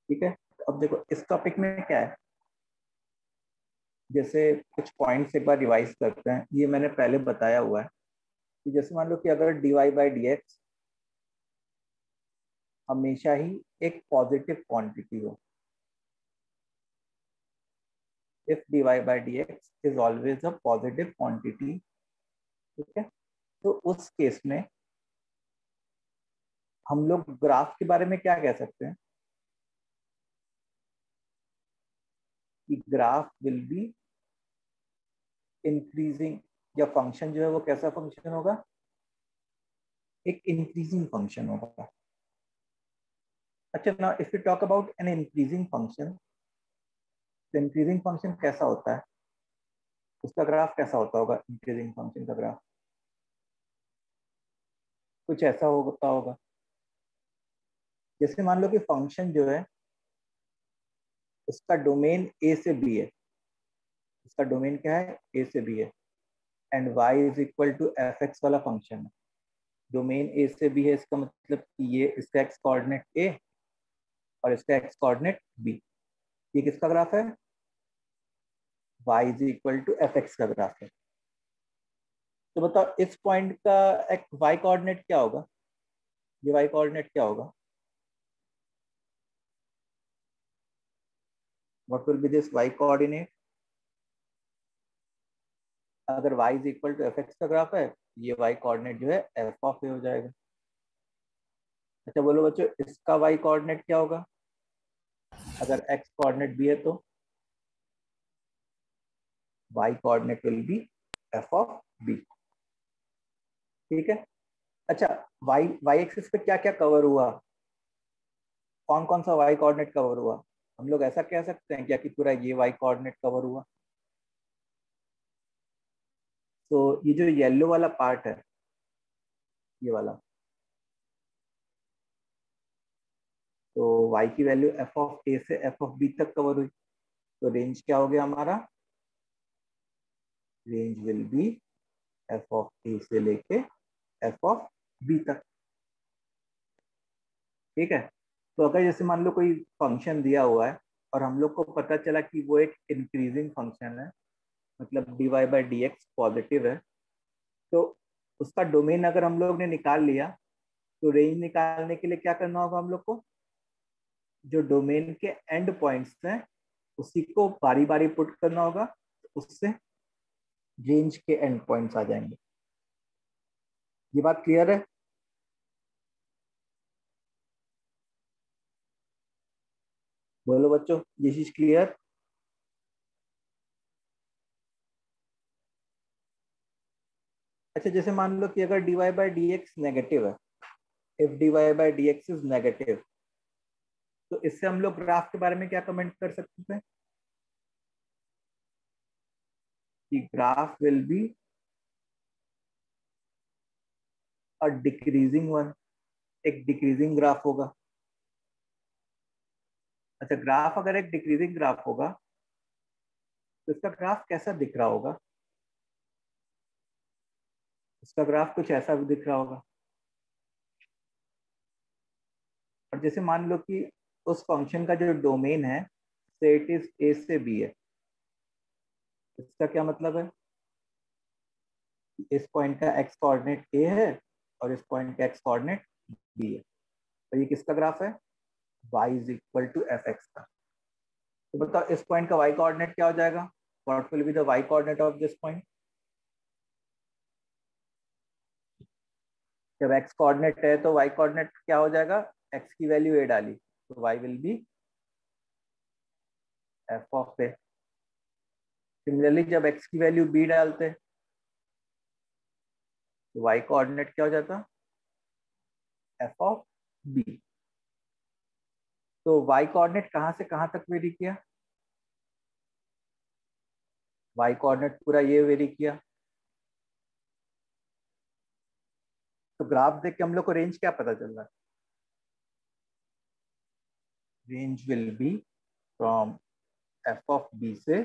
ठीक है। अब देखो इस टॉपिक में क्या है, जैसे कुछ पॉइंट्स एक बार रिवाइज करते हैं। ये मैंने पहले बताया हुआ है कि जैसे मान लो कि अगर dy बाई डी एक्स हमेशा ही एक पॉजिटिव क्वांटिटी हो, if dy by d x is always a positive quantity, ठीक है, तो उस केस में हम लोग ग्राफ के बारे में क्या कह सकते हैं कि ग्राफ विल बी इंक्रीजिंग, या फंक्शन जो है वो कैसा फंक्शन होगा, एक इंक्रीजिंग फंक्शन होगा। अच्छा, now if you talk about an increasing function, तो इंक्रीजिंग फंक्शन कैसा होता है, उसका ग्राफ कैसा होता होगा, इंक्रीजिंग फंक्शन का ग्राफ कुछ ऐसा होता होगा। जैसे मान लो कि फंक्शन जो है उसका डोमेन ए से बी है, उसका डोमेन क्या है, ए से बी है, and y is equal to f x वाला फंक्शन है। डोमेन ए से बी है, इसका मतलब कि ये इसका एक्स कोऑर्डिनेट ए और इसका एक्स कोऑर्डिनेट बी। ये किसका ग्राफ है, y is equal to f x का ग्राफ है। तो बताओ इस पॉइंट का एक वाई कोऑर्डिनेट क्या होगा, ये वाई कोऑर्डिनेट क्या होगा, what will be this y coordinate. अगर y is equal to f x का ग्राफ है, ये y कोऑर्डिनेट जो है एफ ऑफ ए हो जाएगा। अच्छा बोलो बच्चों, इसका y कोऑर्डिनेट क्या होगा, अगर x कोऑर्डिनेट भी है तो y coordinate will be F of b. ठीक है। अच्छा, y एक्सिस पे क्या क्या कवर हुआ, कौन कौन सा y कोऑर्डिनेट कवर हुआ, हम लोग ऐसा कह सकते हैं क्या कि पूरा ये y कोऑर्डिनेट कवर हुआ। तो ये जो येलो वाला पार्ट है, ये वाला, तो y की वैल्यू एफ ऑफ ए से एफ ऑफ बी तक कवर हुई, तो रेंज क्या हो गया हमारा, range will be F of A से लेके एफ ऑफ बी तक। ठीक है। तो अगर जैसे मान लो कोई फंक्शन दिया हुआ है और हम लोग को पता चला कि वो एक इंक्रीजिंग फंक्शन है, मतलब d y by d x positive है, तो उसका डोमेन अगर हम लोग ने निकाल लिया, तो रेंज निकालने के लिए क्या करना होगा हम लोग को, जो डोमेन के एंड पॉइंट्स हैं उसी को बारी बारी पुट करना होगा, उससे रेंज के एंड पॉइंट्स आ जाएंगे। ये बात क्लियर है। बोलो बच्चों, ये चीज क्लियर। अच्छा, जैसे मान लो कि अगर d y by d x negative है, if d y by d x is negative, तो इससे हम लोग ग्राफ के बारे में क्या कमेंट कर सकते हैं कि graph will be a decreasing one, एक डिक्रीजिंग ग्राफ होगा। अच्छा, ग्राफ अगर एक डिक्रीजिंग ग्राफ होगा तो इसका ग्राफ कैसा दिख रहा होगा, इसका ग्राफ कुछ ऐसा भी दिख रहा होगा। और जैसे मान लो कि उस फंक्शन का जो डोमेन है सेट इज ए से बी है, इसका क्या मतलब है, इस पॉइंट का एक्स कोऑर्डिनेट ए है और इस पॉइंट का एक्स कोऑर्डिनेट बी है, तो ये किसका ग्राफ है, y is equal to f x का। तो बताओ इस पॉइंट का y कोऑर्डिनेट क्या हो जाएगा, what will be the y coordinate of this point. जब x कोऑर्डिनेट है तो y कोऑर्डिनेट क्या हो जाएगा, x की वैल्यू a डाली तो y will be f of a। Similarly जब x की वैल्यू b डालते तो y कोऑर्डिनेट क्या हो जाता, f ऑफ b। तो y कोऑर्डिनेट कहां से कहां तक वेरी किया, y कोऑर्डिनेट पूरा ये वेरी किया। तो ग्राफ देख के हम लोग को रेंज क्या पता चल रहा है, range will be from f of b से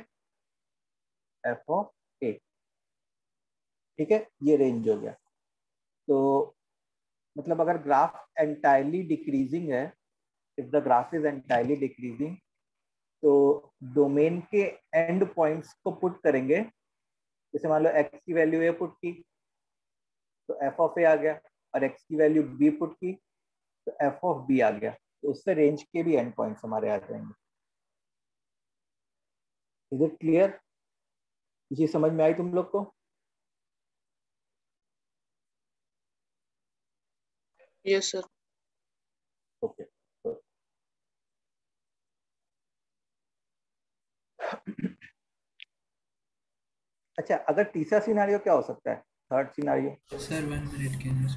f ऑफ a। ठीक है, ये रेंज हो गया। तो मतलब अगर ग्राफ एंटायरली डिक्रीजिंग है, if the graph is entirely decreasing, तो डोमेन के एंड पॉइंट्स को पुट करेंगे। जैसे मान लो x की वैल्यू a पुट की तो f ऑफ a आ गया, और x की वैल्यू b पुट की तो f ऑफ b आ गया। तो उससे रेंज के भी एंड पॉइंट्स हमारे आ जाएंगे। Is it clear? ये समझ में आई तुम लोग को? Yes sir. ओके। अच्छा, अगर तीसरा सिनारियो क्या हो सकता है? थर्ड सिनारियो सर 1 मिनट के अंदर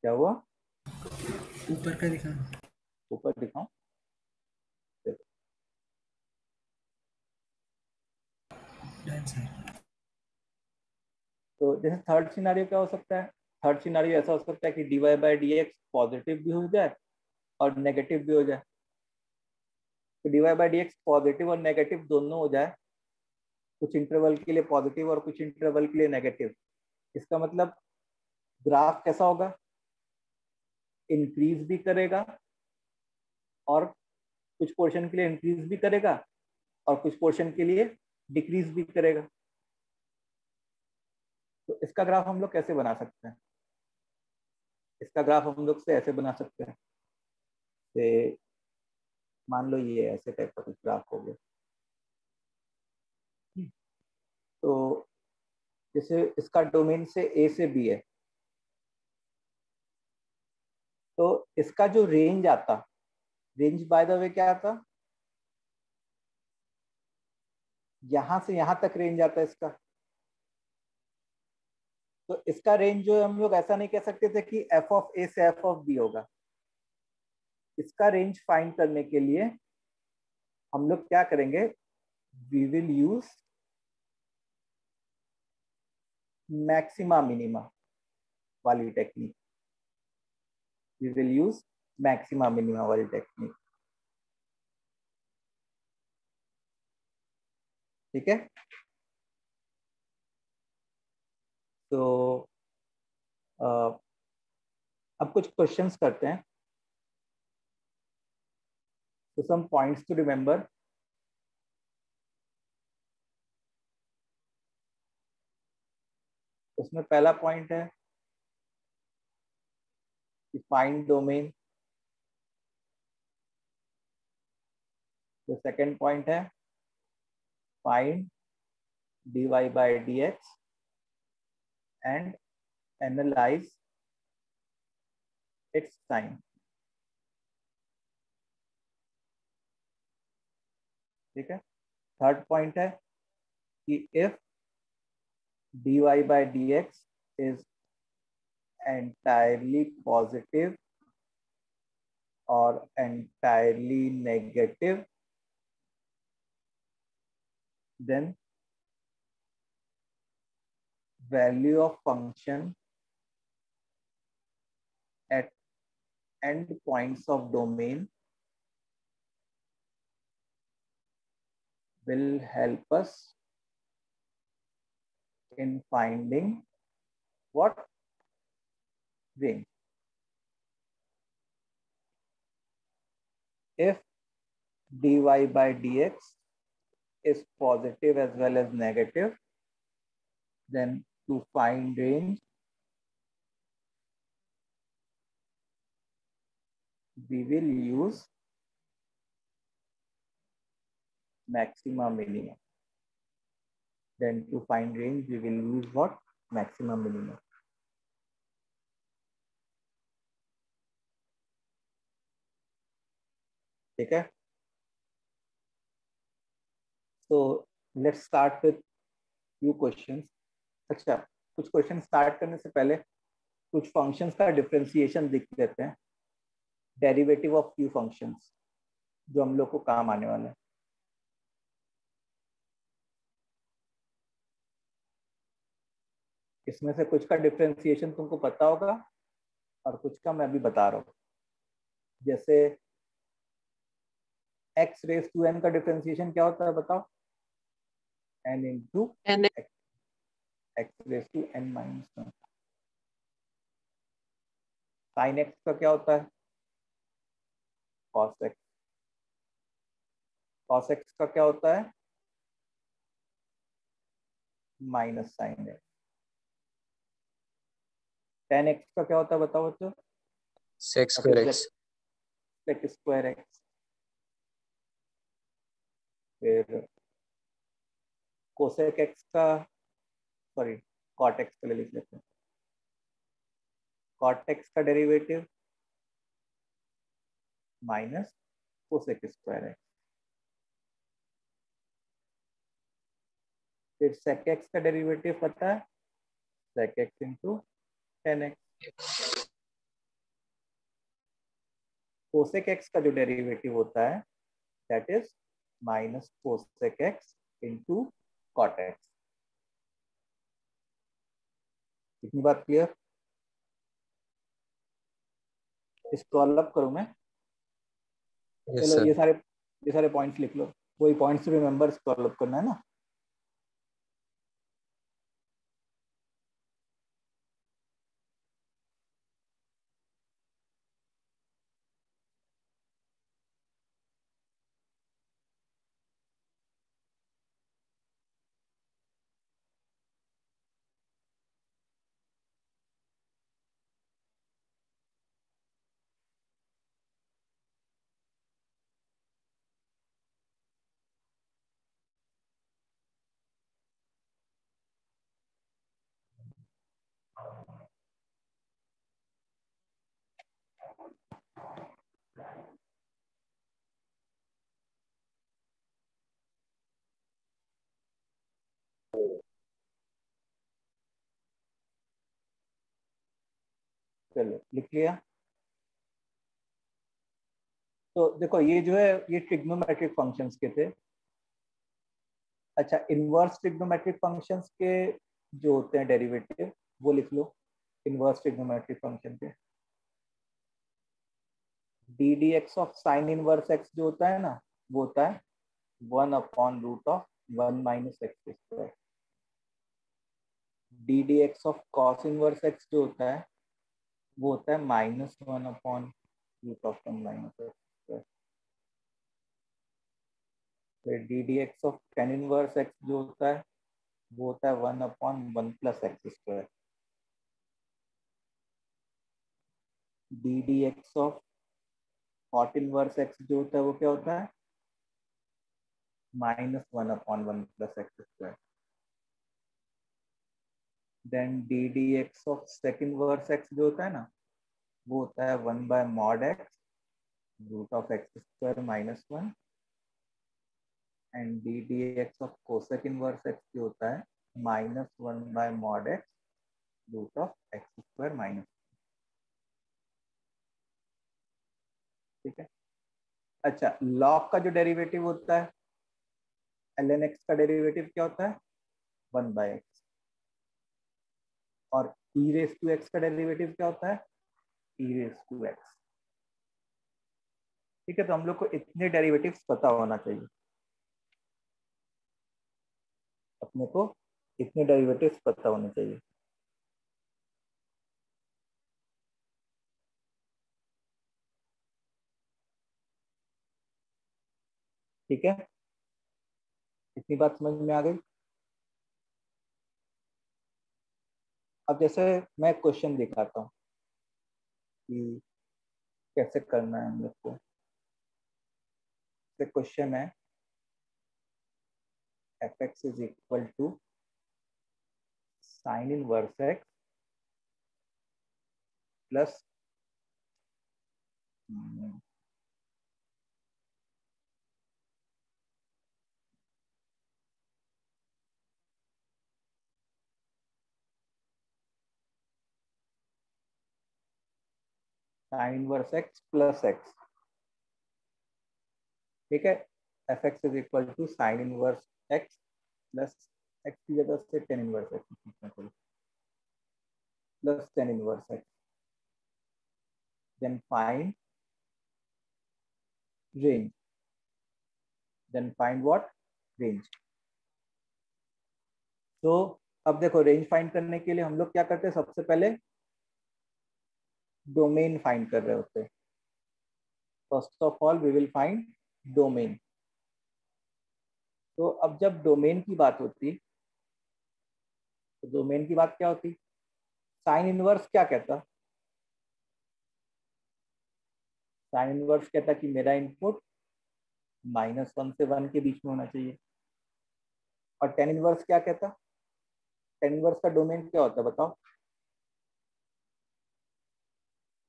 क्या हुआ? ऊपर का दिखा। ऊपर दिखाऊं? Done sir. तो जैसे थर्ड सिनारियो क्या हो सकता है? थर्ड सिनारियो ऐसा हो सकता है कि dy by d x positive भी हो जाए और नेगेटिव भी हो जाए। तो dy by d x positive और नेगेटिव दोनों हो जाए, कुछ इंटरवल के लिए पॉजिटिव और कुछ इंटरवल के लिए नेगेटिव। इसका मतलब ग्राफ कैसा होगा? इंक्रीज भी करेगा और कुछ पोर्शन के लिए इंक्रीज भी करेगा और कुछ पोर्शन के लिए डिक्रीज भी करेगा। तो इसका ग्राफ हम लोग कैसे बना सकते हैं? इसका ग्राफ हम लोग से ऐसे बना सकते हैं। से मान लो ये ऐसे टाइप का कुछ ग्राफ हो गया। तो जैसे इसका डोमेन से ए से बी है, तो इसका जो रेंज आता, रेंज बाय द वे क्या आता, यहां से यहां तक रेंज आता है इसका। तो इसका रेंज जो हम लोग ऐसा नहीं कह सकते थे कि एफ ऑफ ए से एफ ऑफ बी होगा। इसका रेंज फाइंड करने के लिए हम लोग क्या करेंगे? We will use maxima minima वाली technique. We will use maxima minima वाली टेक्निक। ठीक है। तो अब कुछ क्वेश्चंस करते हैं। तो सम पॉइंट्स टू रिमेंबर। उसमें पहला पॉइंट है कि फाइंड डोमेन। तो सेकंड पॉइंट है find dy by dx and analyze its time। ठीक है। थर्ड पॉइंट है कि if dy by dx is entirely positive or entirely negative, then value of function at end points of domain will help us in finding what? Range. If dy by dx is positive as well as negative, then to find range, we will use maxima minimum. Then to find range, we will use what? Maximum minimum. ठीक है। So let's start with few questions. अच्छा, कुछ question start करने से पहले कुछ functions का differentiation लिख लेते हैं। डेरिवेटिव ऑफ फ्यू फंक्शंस जो हम लोग को काम आने वाला है। इसमें से कुछ का डिफरेंशिएशन तुमको पता होगा और कुछ का मैं अभी बता रहा हूँ। जैसे x रेस टू n का डिफरेंशिएशन क्या होता है बताओ? n into n x raise to n minus one. Sine x का क्या होता है? कॉस एक्स, कॉस एक्स का क्या होता है minus sine x, tan x का क्या होता है बताओ बच्चों, sec x that square is x. Sec square x. फिर कोसेक एक्स का, सॉरी कॉट एक्स के लिए लिख लेते हैं, कॉट एक्स का derivative minus cosec square x. फिर सेक एक्स का डेरिवेटिव पता है, sec x into tan x. Cosec x का जो डेरिवेटिव होता है that is minus cosec x into cot x. इतनी बात क्लियर? इसको अलग करूं मैं, यस चलो सर। ये सारे पॉइंट्स लिख लो, वही पॉइंट्स रिमेंबर, इसको अलग करना है ना। चलो लिख लिया। तो देखो ये जो है ये ट्रिग्नोमेट्रिक फंक्शंस के थे। अच्छा, इनवर्स ट्रिग्नोमेट्रिक फंक्शंस के जो होते हैं डेरिवेटिव वो लिख लो। इनवर्स ट्रिग्नोमेट्रिक फंक्शन के D d x of sine inverse x जो होता है ना, वो होता है 1/√1 - x²। D d x of cos inverse x जो होता है वो होता है -1/√1 - x²। फिर d d x of tan inverse x जो होता है वो होता है 1/1 + x²। D d x of cot inverse x जो होता है वो क्या होता है -1/1 + x²। Then d d x of sec inverse x जो होता है ना वो होता है 1/mod x√(x²-1) and d d x of cosec inverse x जो होता है -1/mod x√(x²-). ठीक है। अच्छा, लॉग का जो डेरिवेटिव होता है ln x का डेरिवेटिव क्या होता है 1/x, और e रेज टू x का डेरिवेटिव क्या होता है e रेज टू x। ठीक है, तो हम लोग को इतने डेरिवेटिव्स पता होना चाहिए, अपने को इतने डेरिवेटिव्स पता होने चाहिए। ठीक है, इतनी बात समझ में आ गई। अब जैसे मैं क्वेश्चन दिखाता हूँ कि कैसे करना है हम लोग को। क्वेश्चन है f(x) = sine inverse x plus sine inverse x plus x। ठीक है, f(x) = sine inverse x plus x की जगह से tan inverse x plus tan inverse x। Then find range, then find what range. तो अब देखो range find करने के लिए हम लोग क्या करते हैं, सबसे पहले डोमेन फाइंड कर रहे होते हैं। First of all we will find domain. तो अब जब डोमेन की बात होती, तो डोमेन की बात क्या होती, साइन इनवर्स क्या कहता, साइन इनवर्स कहता कि मेरा इनपुट -1 से 1 के बीच में होना चाहिए। और टेन इनवर्स क्या कहता, टेन इनवर्स का डोमेन क्या होता है बताओ,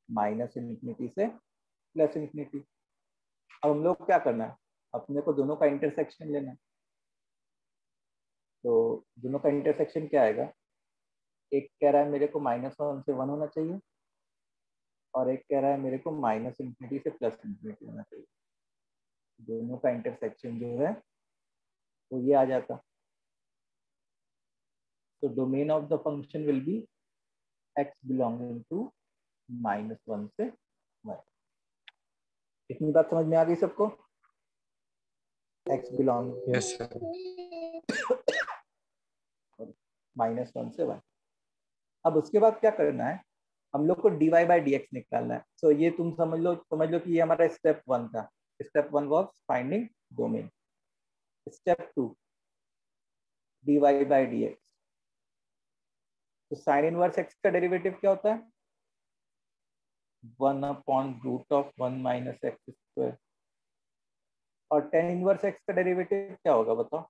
-∞ से +∞। अब हम लोग क्या करना है, अपने को दोनों का इंटरसेक्शन लेना है। तो दोनों का इंटरसेक्शन क्या आएगा, एक कह रहा है मेरे को -1 से 1 होना चाहिए, और एक कह रहा है मेरे को -∞ से +∞ होना चाहिए। दोनों का इंटरसेक्शन जो है वो ये आ जाता। तो domain of the function will be x belonging to -1 से 1। इतनी बात समझ में आ गई सबको, x बिलोंगिंग यस सर। -1 से 1। अब उसके बाद क्या करना है, हम लोग को dy/dx निकालना है। सो ये तुम समझ लो कि ये हमारा स्टेप 1 था। Step 1 was finding domain. Step 2 dy/dx। तो साइन इनवर्स x का डेरिवेटिव क्या होता है, 1/√1 - x²। और टेन इनवर्स x का डेरिवेटिव क्या होगा बताओ,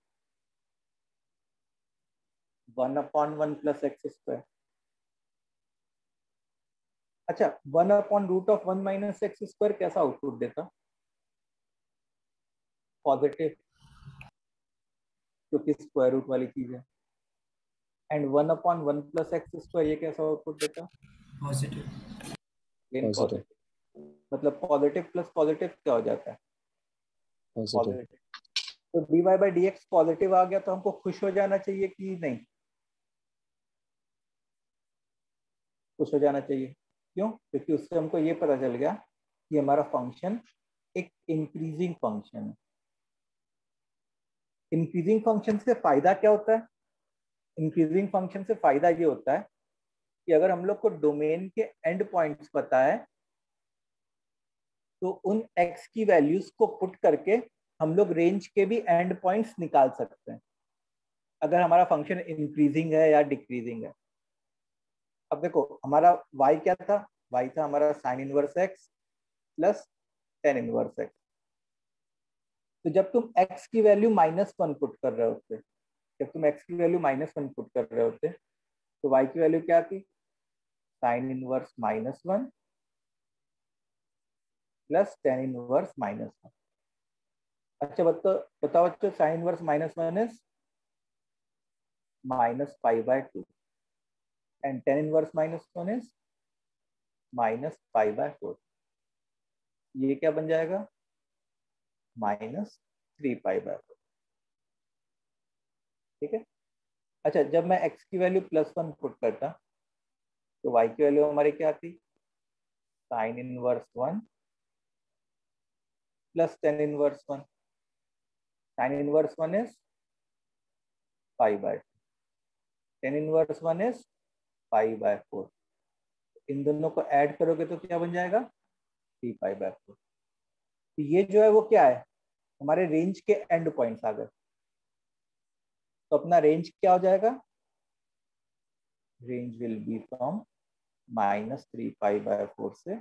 1/1 + x²। अच्छा, 1/√1 - x² कैसा आउटपुट देता, पॉजिटिव, क्योंकि स्क्वायर रूट वाली चीज है। एंड 1/1 + x² ये कैसा आउटपुट देता, पॉजिटिव। Again positive. पॉजिटिव। मतलब पॉजिटिव प्लस पॉजिटिव क्या हो जाता है, पॉजिटिव। पॉजिटिव। तो dy/dx पॉजिटिव आ गया तो हमको खुश हो जाना चाहिए कि नहीं, खुश हो जाना चाहिए। क्यों, क्योंकि उससे हमको ये पता चल गया कि हमारा फंक्शन एक इंक्रीजिंग फंक्शन है। इंक्रीजिंग फंक्शन से फायदा क्या होता है, इंक्रीजिंग फंक्शन से फायदा ये होता है कि अगर हम लोग को डोमेन के एंड पॉइंट्स पता है, तो उन x की वैल्यूज को पुट करके हम लोग रेंज के भी एंड पॉइंट्स निकाल सकते हैं, अगर हमारा फंक्शन इंक्रीजिंग है या डिक्रीजिंग है। अब देखो हमारा y क्या था, y था हमारा sign inverse x plus tan inverse x। तो जब तुम x की वैल्यू -1 पुट कर रहे होते, जब तुम x की वैल्यू -1 पुट कर रहे होते, तो y की वैल्यू क्या थी, sine inverse -1 plus tan inverse -1। अच्छा बताओ बच्चों, sine inverse -1 is -π/2 and tan inverse -1 is -π/4। ये क्या बन जाएगा, -3π/4। ठीक है। अच्छा, जब मैं x की वैल्यू +1 पुट करता, तो y की वैल्यू हमारी क्या थी, sine inverse 1 plus tan inverse 1। Sine inverse 1 is π/2, tan inverse 1 is π/4। इन दोनों को ऐड करोगे तो क्या बन जाएगा, 3π/4। तो ये जो है वो क्या है, हमारे रेंज के एंड पॉइंट्स आ गए। तो अपना रेंज क्या हो जाएगा, रेंज विल बी फ्रॉम -3π/4 से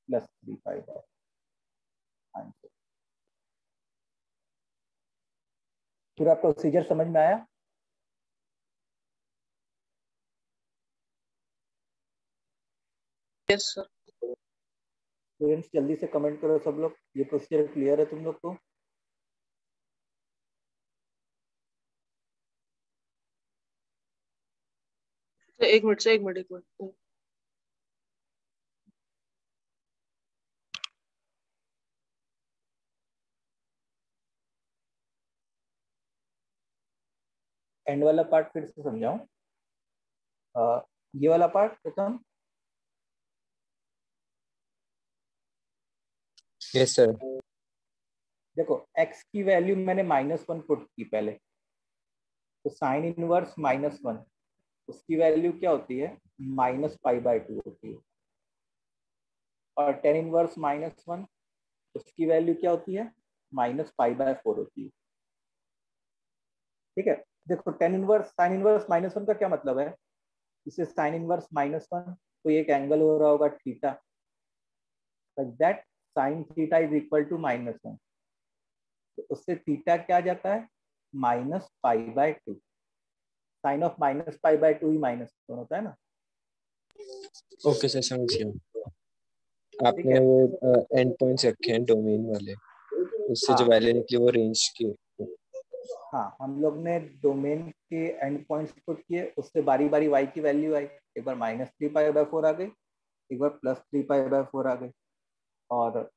+3π/4। आंसर। पूरा प्रोसीजर समझ में आया, यस सर। स्टूडेंट्स जल्दी से कमेंट करो सब लोग, ये प्रोसीजर क्लियर है तुम लोग को। एक मिनट से, एक मिनट, एक मिनट। एंड वाला पार्ट फिर से समझाऊं, ये वाला पार्ट प्रथम। Yes sir. देखो x की वैल्यू मैंने -1 पुट की पहले, तो साइन इनवर्स -1 उसकी वैल्यू क्या होती है, -π/2 होती है। और टेन इनवर्स -1 उसकी वैल्यू क्या होती है, -π/4 होती है। ठीक है, देखो टेन इनवर्स साइन इनवर्स -1 का क्या मतलब है, इससे साइन इनवर्स -1 कोई एक एंगल हो रहा होगा theta, that sine theta is equal to -1, तो उससे थीटा क्या आ जाता है, -π/2। साइन ऑफ -π/2 ही -1 होता है ना। ओके सर, समझ गया। ठीक आपने है, वो एंड पॉइंट्स रखे हैं डोमेन वाले, उससे जो हाँ वैल्यू निकली वो रेंज की। हाँ, हम लोग ने डोमेन के एंड पॉइंट्स पुट किए, उससे बारी बारी y की वैल्यू आई, एक बार -3π/4 आ गई, एक बार +3π/4 आ गई। और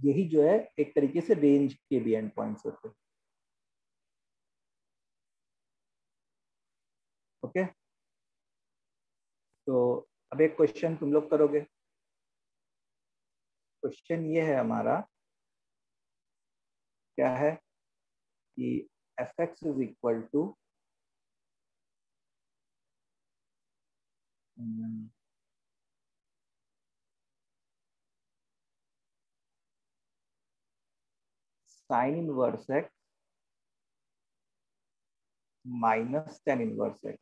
यही जो है एक तरीके से रेंज के भी एंड पॉइंट्स होते हैं। ओके, तो अब एक क्वेश्चन तुम लोग करोगे। क्वेश्चन ये है हमारा, क्या है कि f(x) is equal to sine inverse x -tan inverse x।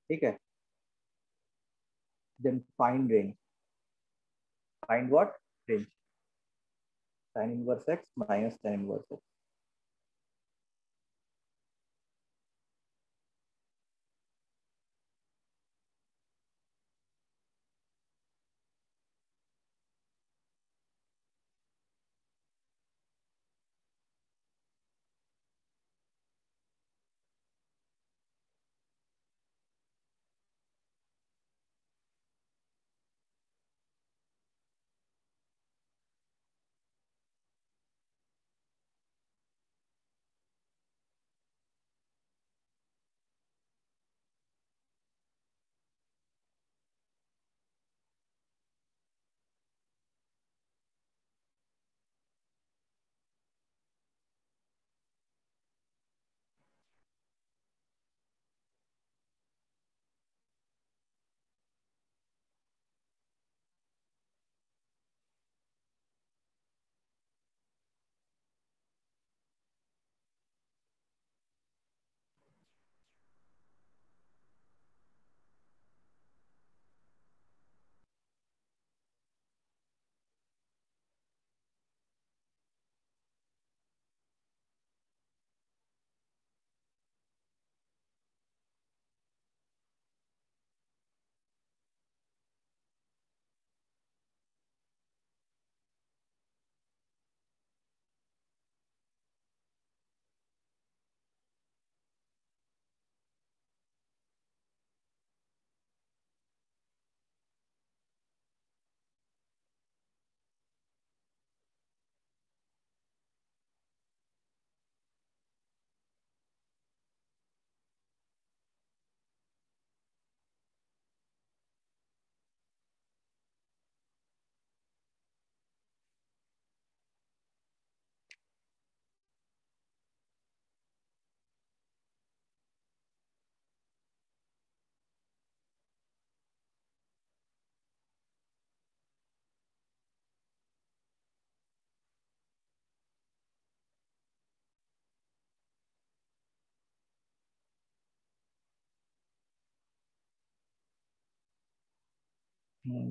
ठीक है, then find range. Find what, range. Sine inverse x -tan inverse x।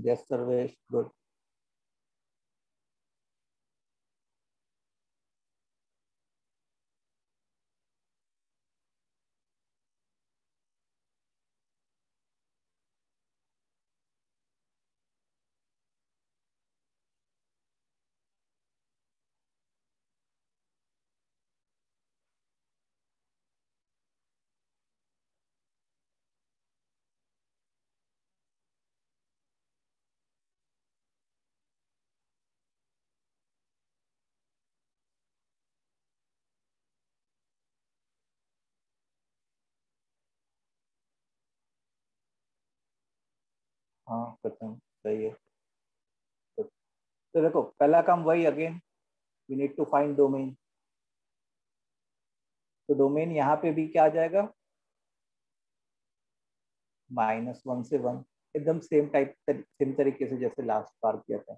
Yes Sarvesh, good. हाँ खत्म, सही है। तो देखो पहला काम वही, again we need to find domain. तो डोमेन यहाँ पे भी क्या आ जाएगा, -1 से 1। एकदम सेम तरीके से जैसे लास्ट बार किया था।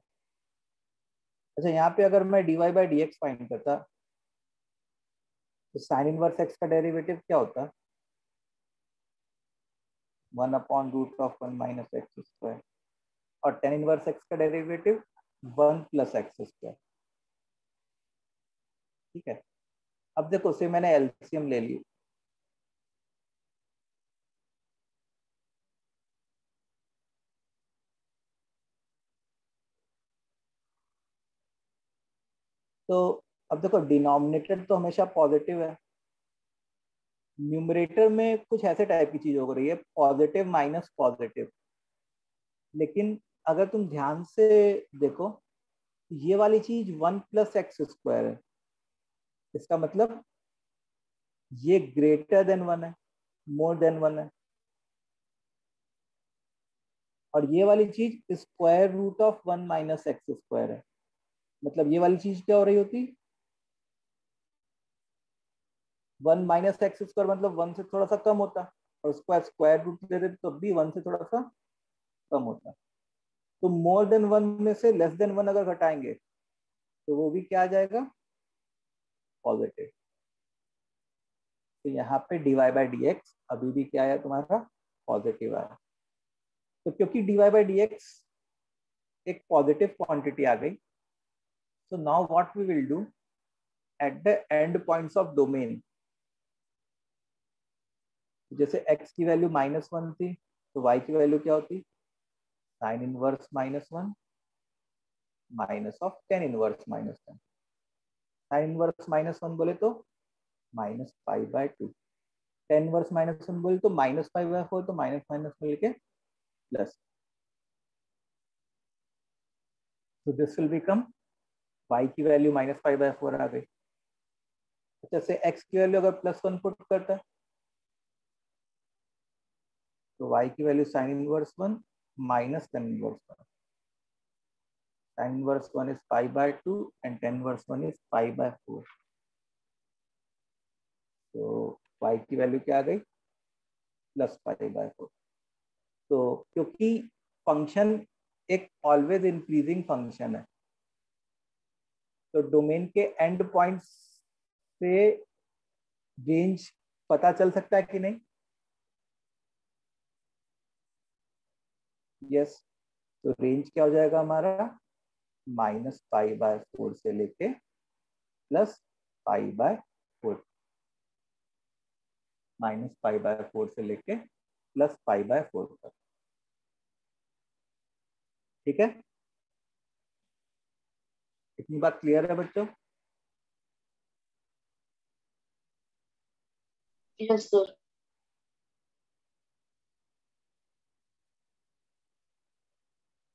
अच्छा, यहाँ पे अगर मैं dy by d x find करता तो साइन इनवर्स एक्स का डेरिवेटिव क्या होता? 1/√1 - x²। और टेन इनवर्स एक्स का डेरिवेटिव 1 + x²। ठीक है, अब देखो से मैंने एलसीएम ले ली। तो अब देखो डिनोमिनेटर तो हमेशा पॉजिटिव है, न्यूमरेटर में कुछ ऐसे टाइप की चीज हो रही है, पॉजिटिव माइनस पॉजिटिव। लेकिन अगर तुम ध्यान से देखो, ये वाली चीज 1 + x² है, इसका मतलब ये ग्रेटर देन 1 है, मोर देन 1 है। और ये वाली चीज √1 - x² है, मतलब ये वाली चीज क्या हो रही होती? 1 - x² मतलब 1 से थोड़ा सा कम होता, और उसको स्क्वायर रूट ले देते तो भी 1 से थोड़ा सा कम होता। तो मोर देन 1 में से लेस देन 1 अगर घटाएंगे तो वो भी क्या आ जाएगा? पॉजिटिव। तो यहाँ पे dy बाई डी एक्स अभी भी क्या है तुम्हारा? पॉजिटिव आया। तो क्योंकि dy बाई डी एक्स एक पॉजिटिव क्वांटिटी आ गई, so now what we will do at the end points of domain, जैसे x की वैल्यू -1 थी तो y की वैल्यू क्या होती? Sign inverse -1 minus of tan inverse -10। Sign inverse -1 बोले तो -π/2, टेन इनवर्स -1 बोले तो -π/4, तो माइनस माइनस मिलके प्लस। तो दिस विल बिकम, y की वैल्यू -π/4 आ गई। जैसे x की वैल्यू अगर +1 पुट करता है तो y की value sine inverse 1 minus tan inverse 1। Sine inverse 1 is π/2 and tan inverse 1 is π/4। तो y की वैल्यू क्या आ गई? +π/4। तो क्योंकि फंक्शन एक ऑलवेज इंक्रीजिंग फंक्शन है, तो डोमेन के एंड पॉइंट्स से रेंज पता चल सकता है कि नहीं? यस। तो रेंज क्या हो जाएगा हमारा? -π/4 से लेके +π/4, -π/4 से लेके +π/4 तक। ठीक है, इतनी बात क्लियर है बच्चों? Yes sir.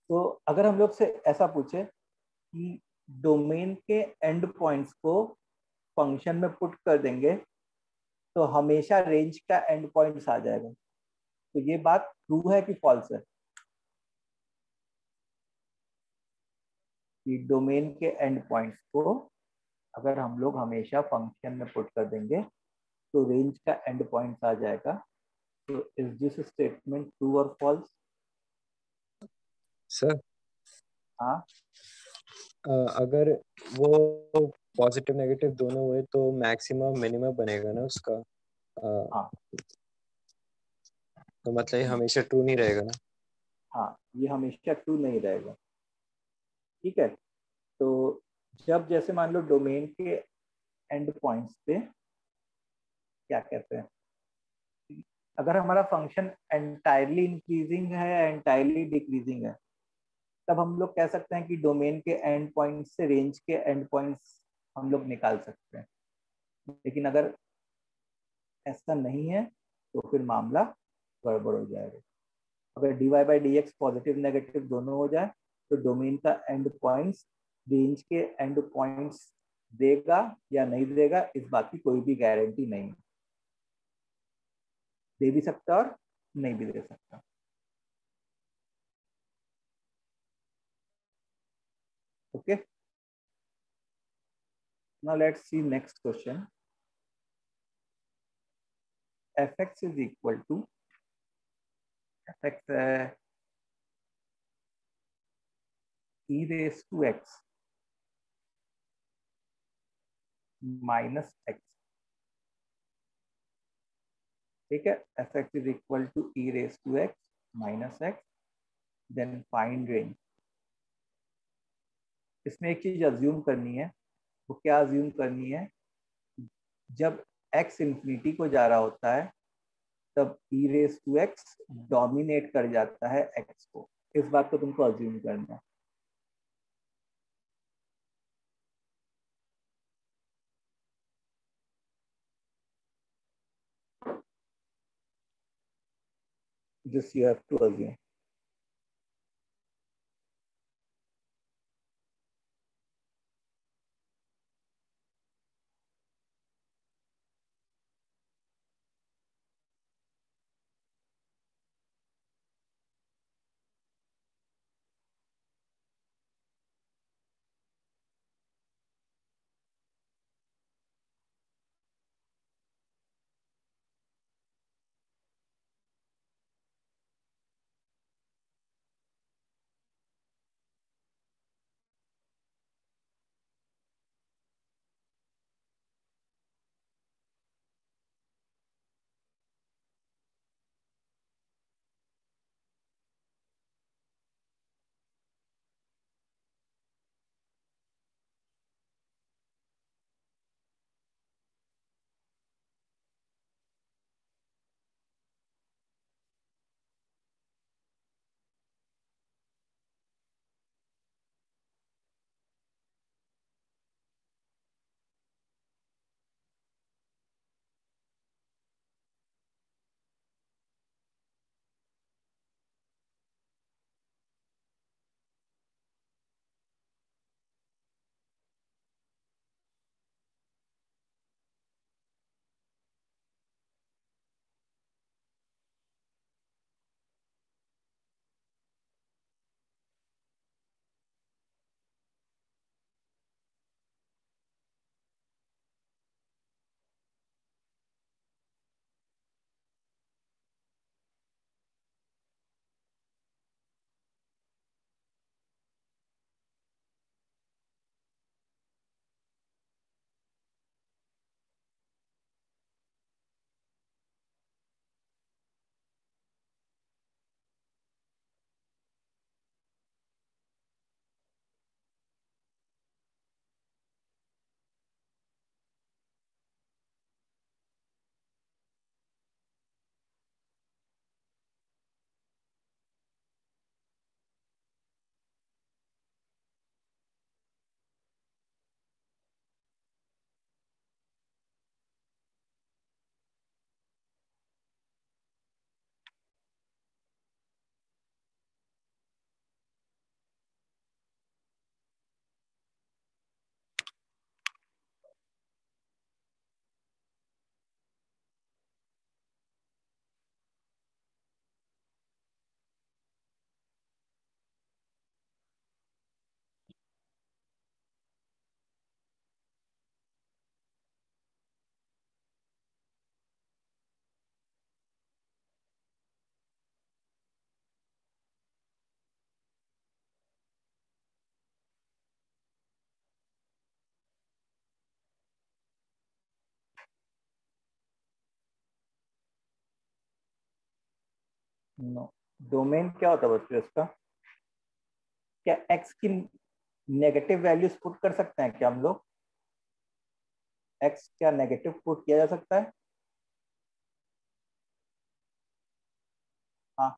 तो अगर हम लोग से ऐसा पूछे कि डोमेन के एंड पॉइंट्स को फंक्शन में पुट कर देंगे तो हमेशा रेंज का एंड पॉइंट्स आ जाएगा, तो ये बात ट्रू है कि फॉल्स है? कि डोमेन के एंड पॉइंट्स को अगर हम लोग हमेशा फंक्शन में पुट कर देंगे तो रेंज का एंड पॉइंट्स आ जाएगा। तो इज दिस स्टेटमेंट ट्रू और फॉल्स? सर हाँ, अगर वो पॉजिटिव नेगेटिव दोनों हुए तो मैक्सिमम मिनिमम बनेगा ना उसका। हाँ, तो मतलब ये हमेशा ट्रू नहीं रहेगा ना? हाँ, ये हमेशा ट्रू नहीं रहेगा। ठीक है, तो जब जैसे मान लो डोमेन के एंड पॉइंट्स पे क्या कहते हैं, अगर हमारा फंक्शन एंटायरली इंक्रीजिंग है या एंटायरली डिक्रीजिंग है, तब हम लोग कह सकते हैं कि डोमेन के एंड पॉइंट से रेंज के एंड पॉइंट्स हम लोग निकाल सकते हैं। लेकिन अगर ऐसा नहीं है तो फिर मामला गड़बड़ हो जाएगा। अगर dy by d x positive negative दोनों हो जाए तो डोमेन का एंड पॉइंट्स रेंज के एंड पॉइंट्स देगा या नहीं देगा, इस बात की कोई भी गारंटी नहीं। दे भी सकता और नहीं भी दे सकता। Okay, now let's see next question. fx is equal to, fx है e raise to x minus x, ठीक है, f x is equal to e raise to x minus x, then find range. इसमें एक चीज assume करनी है, वो क्या अज्यूम करनी है, जब x इंफिनिटी को जा रहा होता है तब ई रेस टू एक्स डोमिनेट कर जाता है x को, इस बात को तुमको अज्यूम करना है। This you have to assume. No, domain क्या होता है बच्चों इसका? क्या x की नेगेटिव वैल्यूज पुट कर सकते हैं क्या हम लोग? x क्या नेगेटिव पुट किया जा सकता है? हाँ,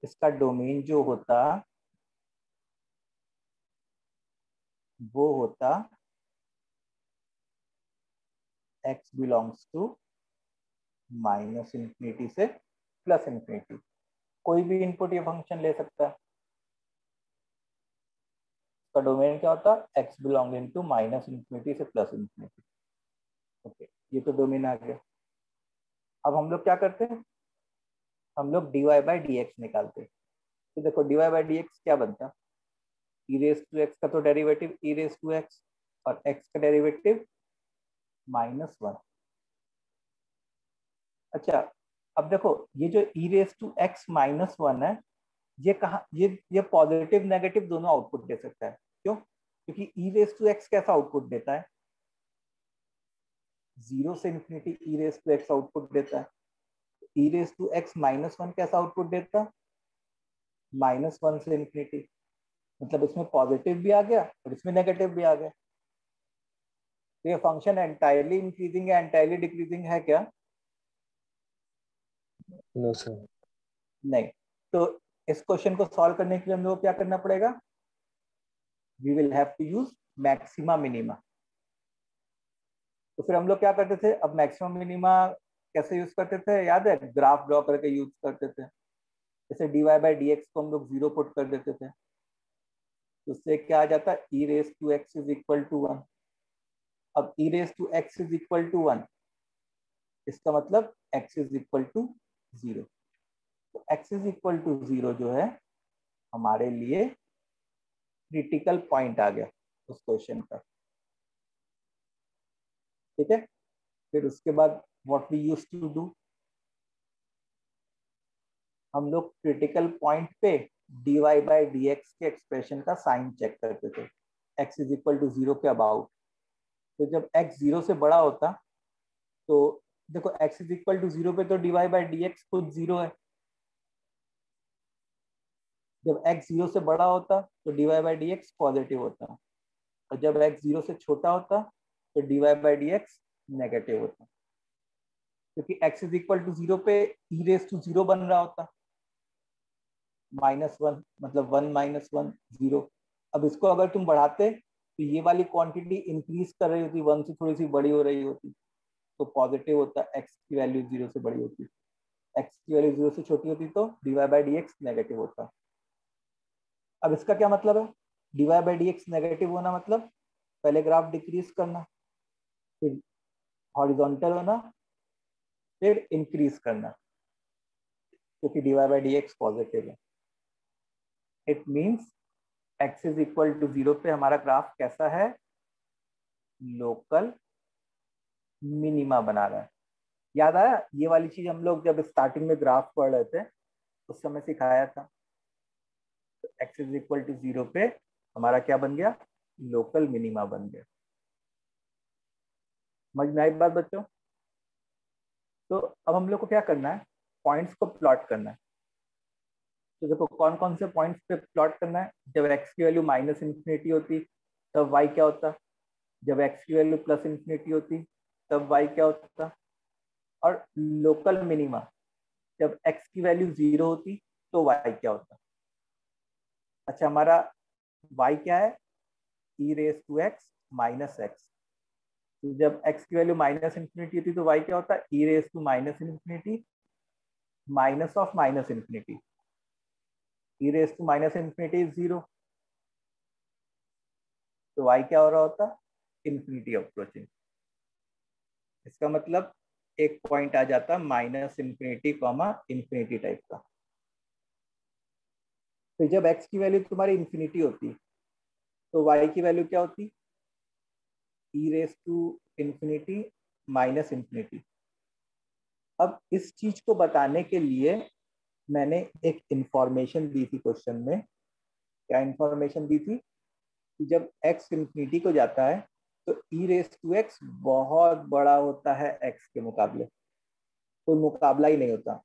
इसका डोमेन जो होता वो होता x belongs to minus infinity से प्लस इंफिनिटी। कोई भी इनपुट ये फंक्शन ले सकता है। इसका डोमेन क्या होता है? x belonging to minus infinity से प्लस इंफिनिटी। ओके, ये तो डोमेन आ गया। अब हम लोग क्या करते हैं? हम लोग dy बाई डी एक्स निकालते हैं। तो देखो dy बाई डी एक्स क्या बनता है? ई रेस टू एक्स का तो derivative e raise to x और x का डेरिवेटिव -1। अच्छा, अब देखो ये जो ई रेस टू एक्स -1 है ये कहा, ये पॉजिटिव नेगेटिव दोनों आउटपुट दे सकता है। क्यों? क्योंकि ई रेस टू एक्स कैसा आउटपुट देता है? 0 से infinity e raise to x output देता है। ई रेस टू एक्स -1 कैसा आउटपुट देता है? -1 से इंफिनिटी। मतलब इसमें पॉजिटिव भी आ गया और इसमें नेगेटिव भी आ गया। तो ये फंक्शन एंटायरली इंक्रीजिंग या एंटायरली डिक्रीजिंग है क्या? No sir. नहीं। तो इस क्वेश्चन को सॉल्व करने के लिए हम लोग को क्या करना पड़ेगा? We will have to use maxima minima. तो फिर हम लोग क्या करते थे? अब मैक्सिमम मिनिमा कैसे यूज करते थे? याद है? ग्राफ ड्रॉ करके यूज करते थे। जैसे dy/dx को हम लोग 0 पुट कर देते थे, तो उससे क्या आ जाता है? E raise to x is equal to 1। अब e raise to x is equal to 1, इसका मतलब x इज इक्वल टू 0। तो x इज इक्वल टू 0 जो है हमारे लिए क्रिटिकल पॉइंट आ गया उस क्वेश्चन का। ठीक है। फिर उसके बाद what we used to do, हम लोग क्रिटिकल पॉइंट पे dy/dx के एक्सप्रेशन का साइन चेक करते थे x इज इक्वल टू 0 के अबाउट। तो जब x 0 से बड़ा होता, तो देखो x इज इक्वल टू 0 पे तो dy/dx खुद 0 है। जब x 0 से बड़ा होता तो dy/dx पॉजिटिव होता, और जब x 0 से छोटा होता तो dy/dx नेगेटिव होता, क्योंकि x इज इक्वल टू 0 पे e रेस टू 0 बन रहा होता। -1 मतलब 1 -1 0। अब इसको अगर तुम बढ़ाते तो ये वाली क्वांटिटी इंक्रीज कर रही होती, 1 से थोड़ी सी बड़ी हो रही होती, तो पॉजिटिव होता। x की वैल्यू 0 से बड़ी होती, x की वैल्यू 0 से छोटी होती तो dy/dx नेगेटिव होता। अब इसका क्या मतलब है? dy/dx नेगेटिव होना मतलब पहले ग्राफ डिक्रीज करना, फिर हॉरिजॉन्टल होना, फिर इंक्रीज करना, क्योंकि dy/dx पॉजिटिव है। It means x is equal to 0 पे हमारा ग्राफ कैसा है? लोकल मिनिमा बना रहा है। याद आया? ये वाली चीज हम लोग जब स्टार्टिंग में ग्राफ पढ़ रहे थे उस समय सिखाया था। तो x इज इक्वल टू 0 पे हमारा क्या बन गया? लोकल मिनिमा बन गया। समझ में आई बात बच्चों? तो अब हम लोग को क्या करना है? पॉइंट्स को प्लॉट करना है। तो देखो कौन कौन से पॉइंट्स पे प्लॉट करना है। जब x की वैल्यू -इंफिनिटी होती तब y क्या होता? जब x की वैल्यू +इंफिनिटी होती तब y क्या होता? और लोकल मिनिमा जब x की वैल्यू 0 होती तो y क्या होता? अच्छा, हमारा y क्या है? e raise to x -x। तो जब x की वैल्यू -इंफिनिटी होती तो y क्या होता? e raise to -minus infinity minus of -minus infinity. e raise to -minus infinity is 0, तो y क्या हो रहा होता? Infinity approaching. इसका मतलब एक पॉइंट आ जाता -इंफिनिटी, इंफिनिटी टाइप का। फिर जब x की वैल्यू तुम्हारी इंफिनिटी होती तो y की वैल्यू क्या होती? e raise to infinity -infinity. अब इस चीज को बताने के लिए मैंने एक इंफॉर्मेशन दी थी क्वेश्चन में। क्या इंफॉर्मेशन दी थी? कि जब x इंफिनिटी को जाता है तो e रेस टू x बहुत बड़ा होता है x के मुकाबले, कोई मुकाबला ही नहीं होता।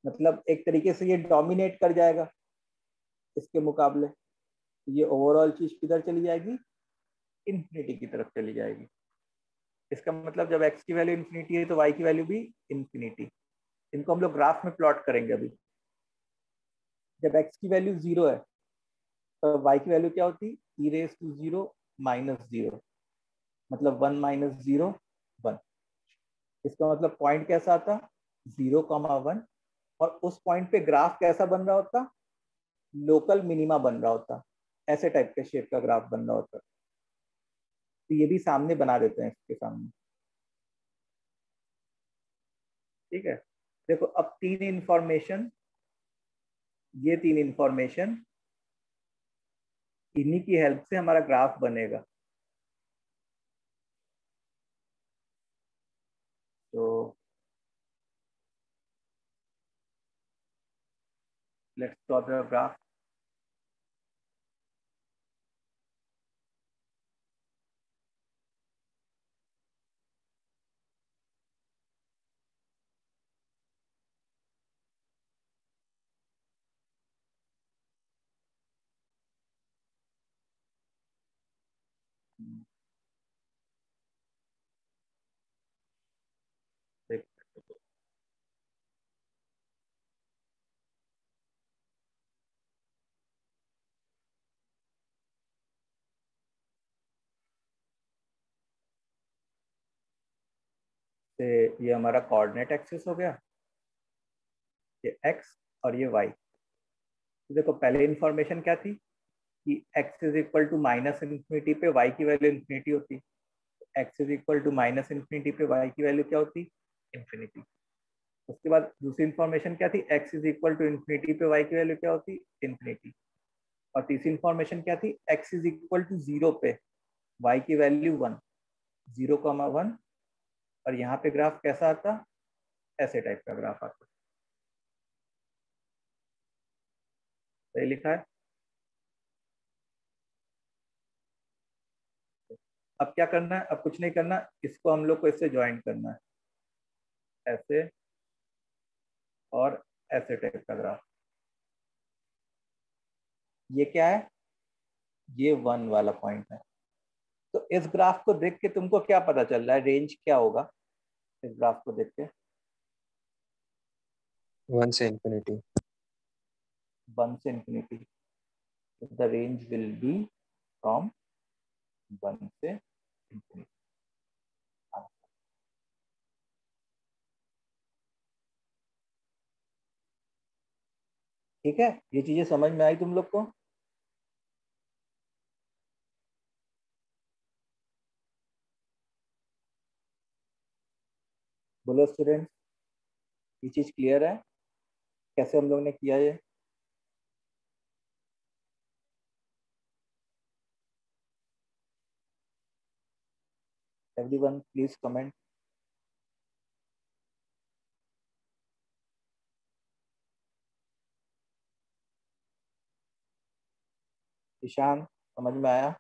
मतलब एक तरीके से ये डोमिनेट कर जाएगा इसके मुकाबले। ये ओवरऑल चीज किधर चली जाएगी? इंफिनिटी की तरफ चली जाएगी। इसका मतलब जब x की वैल्यू इंफिनिटी है तो y की वैल्यू भी इंफिनिटी। इनको हम लोग ग्राफ में प्लॉट करेंगे अभी। जब x की वैल्यू 0 है तो y की वैल्यू क्या होती? e रेस टू 0 -0, मतलब 1 -0 1। इसका मतलब पॉइंट कैसा आता? 0,1। और उस पॉइंट पे ग्राफ कैसा बन रहा होता? लोकल मिनिमा बन रहा होता। ऐसे टाइप के शेप का ग्राफ बन रहा होता। तो ये भी सामने बना देते हैं इसके सामने। ठीक है। देखो अब तीन इंफॉर्मेशन, ये तीन इंफॉर्मेशन, इन्हीं की हेल्प से हमारा ग्राफ बनेगा। तो लेट्स ड्रॉ द ग्राफ. ये हमारा कोऑर्डिनेट एक्सिस हो गया, ये एक्स और ये वाई. देखो पहले इंफॉर्मेशन क्या थी कि x is equal to minus infinity पे y की वैल्यू इन्फिनिटी होती. x is equal to minus infinity पे y की वैल्यू क्या होती, इन्फिनिटी. उसके बाद दूसरी इंफॉर्मेशन क्या थी, x is equal to infinity पे y की वैल्यू क्या होती, इन्फिनिटी. और तीसरी इंफॉर्मेशन क्या थी, x इज इक्वल टू 0 पे y की वैल्यू 1, 0,1. और यहाँ पे ग्राफ कैसा आता, ऐसे टाइप का ग्राफ आता. सही लिखा है. अब क्या करना है, अब कुछ नहीं करना, इसको हम लोग को इससे ज्वाइन करना है, ऐसे और ऐसे टाइप का ग्राफ. ये क्या है, ये 1 वाला पॉइंट है. तो इस ग्राफ को देख के तुमको क्या पता चल रहा है, रेंज क्या होगा इस ग्राफ को देख के? 1 से इंफिनिटी. 1 से infinity. The range will be from 1 से इंफिनिटी. ठीक है, ये चीजें समझ में आई तुम लोग को? बोलो स्टूडेंट, ये चीज क्लियर है कैसे हम लोग ने किया ये? Everyone please comment. ईशान समझ में आया?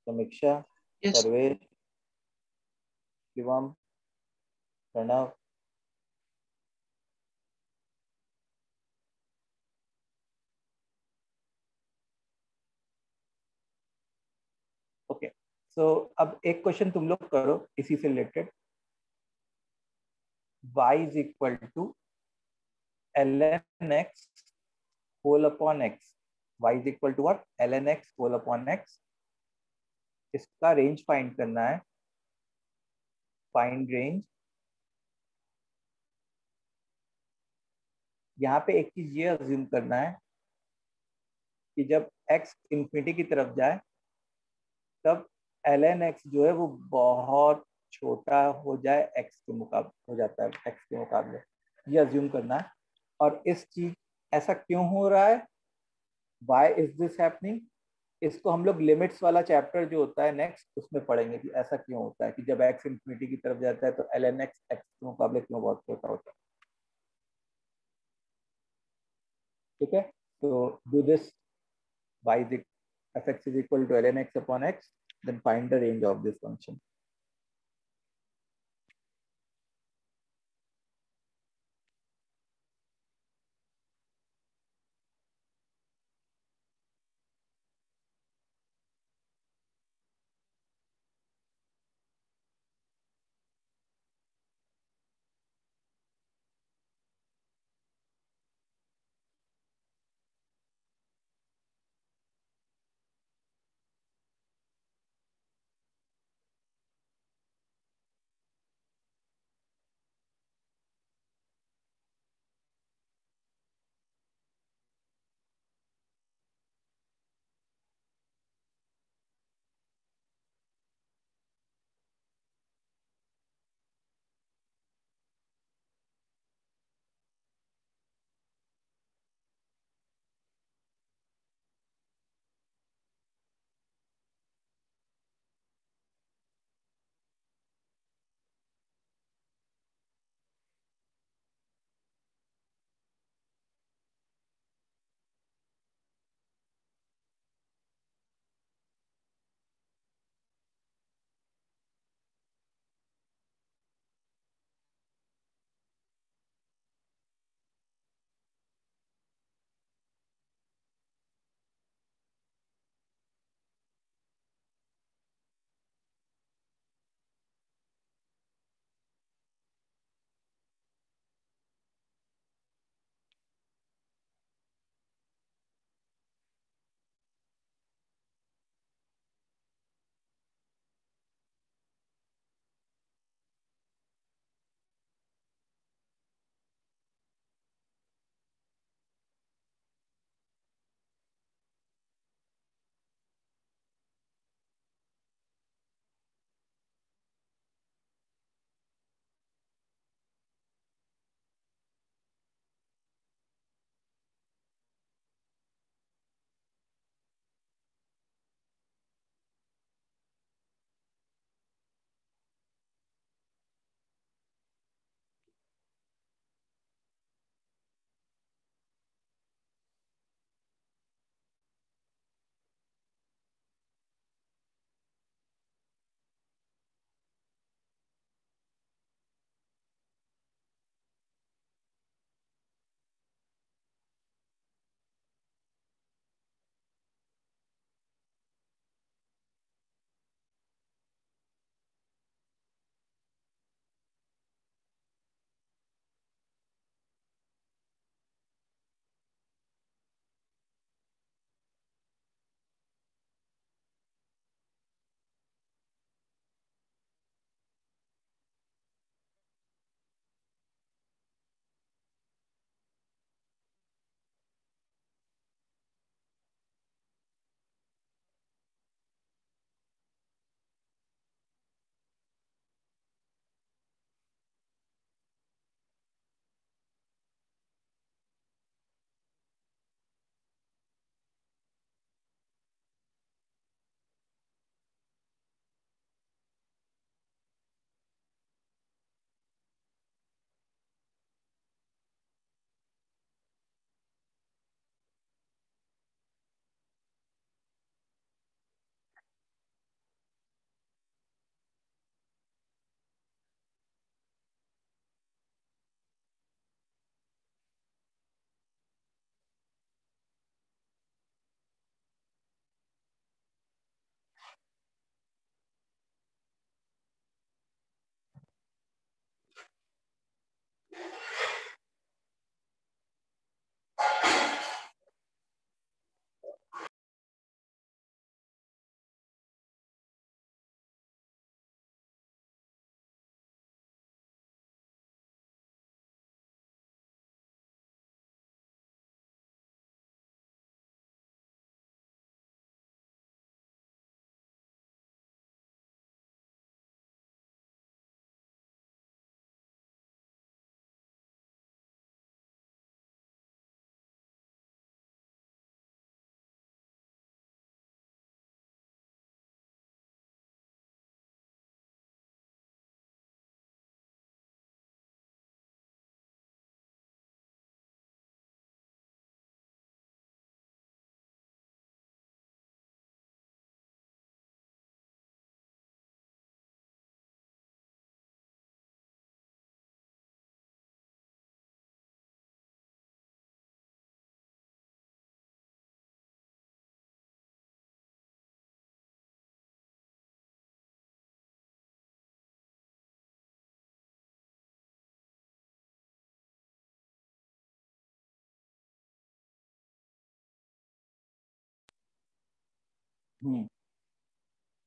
Samiksha, yes. Sarvesh, Shivam, Pranav. Okay, so अब एक क्वेश्चन तुम लोग करो इसी से related. y is equal to ln x whole upon x. y is equal to what, ln x whole upon x. इसका रेंज फाइंड करना है. Find range. यहाँ पे एक चीज ये अज्यूम करना है कि जब x इंफिनिटी की तरफ जाए तब ln x जो है वो बहुत छोटा हो जाए x के मुकाबले, हो जाता है x के मुकाबले, ये अज्यूम करना है. और इस चीज ऐसा क्यों हो रहा है, why is this happening, इसको हम लोग लिमिट्स वाला चैप्टर जो होता है नेक्स्ट उसमें पढ़ेंगे कि ऐसा क्यों होता है कि जब x इंफिनिटी की तरफ जाता है तो ln x x के मुकाबले क्यों बहुत छोटा होता है. ठीक है, तो do this. y is fx is equal to ln x upon x, then find the range of this function.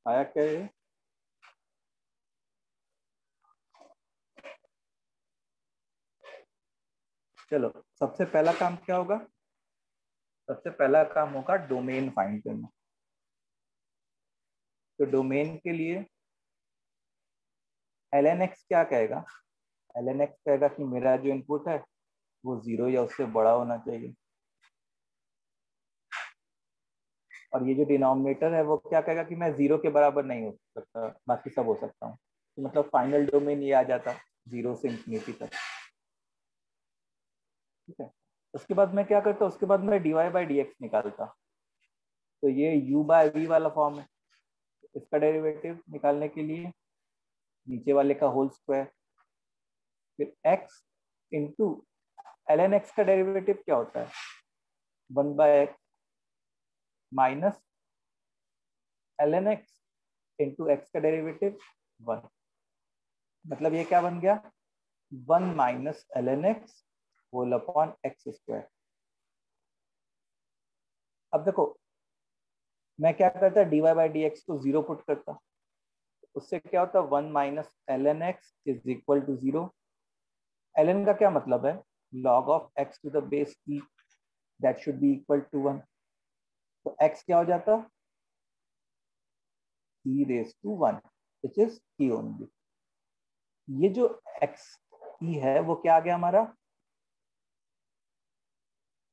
आया क्या ये? चलो, सबसे पहला काम क्या होगा? सबसे पहला काम होगा डोमेन फाइंड करना। तो डोमेन के लिए ln x क्या कहेगा? ln x कहेगा कि मेरा जो इनपुट है वो 0 या उससे बड़ा होना चाहिए, और ये जो डिनोमिनेटर है वो क्या कहेगा कि मैं 0 के बराबर नहीं हो सकता, बाकी सब हो सकता हूँ। तो मतलब फाइनल डोमेन ये आ जाता 0 से इंफिनिटी तक। ठीक है, उसके बाद मैं क्या करता, उसके बाद मैं dy बाई डी एक्स निकालता। तो ये u बाय वी वाला फॉर्म है। इसका डेरिवेटिव निकालने के लिए नीचे वाले का होल स्क्वायर, फिर x इंटू ln x का डेरिवेटिव क्या होता है? 1 by x minus ln x into x का डेरिवेटिव 1। मतलब ये क्या बन गया? 1 minus ln x whole upon x square. अब देखो मैं क्या करता, dy बाई डी एक्स को 0 पुट करता, उससे क्या होता? 1 minus ln x is equal to 0। ln का क्या मतलब है? log of x to the base e, that should be equal to 1। तो x क्या हो जाता? e raise to 1 which is e only. ये जो x e है वो क्या आ गया हमारा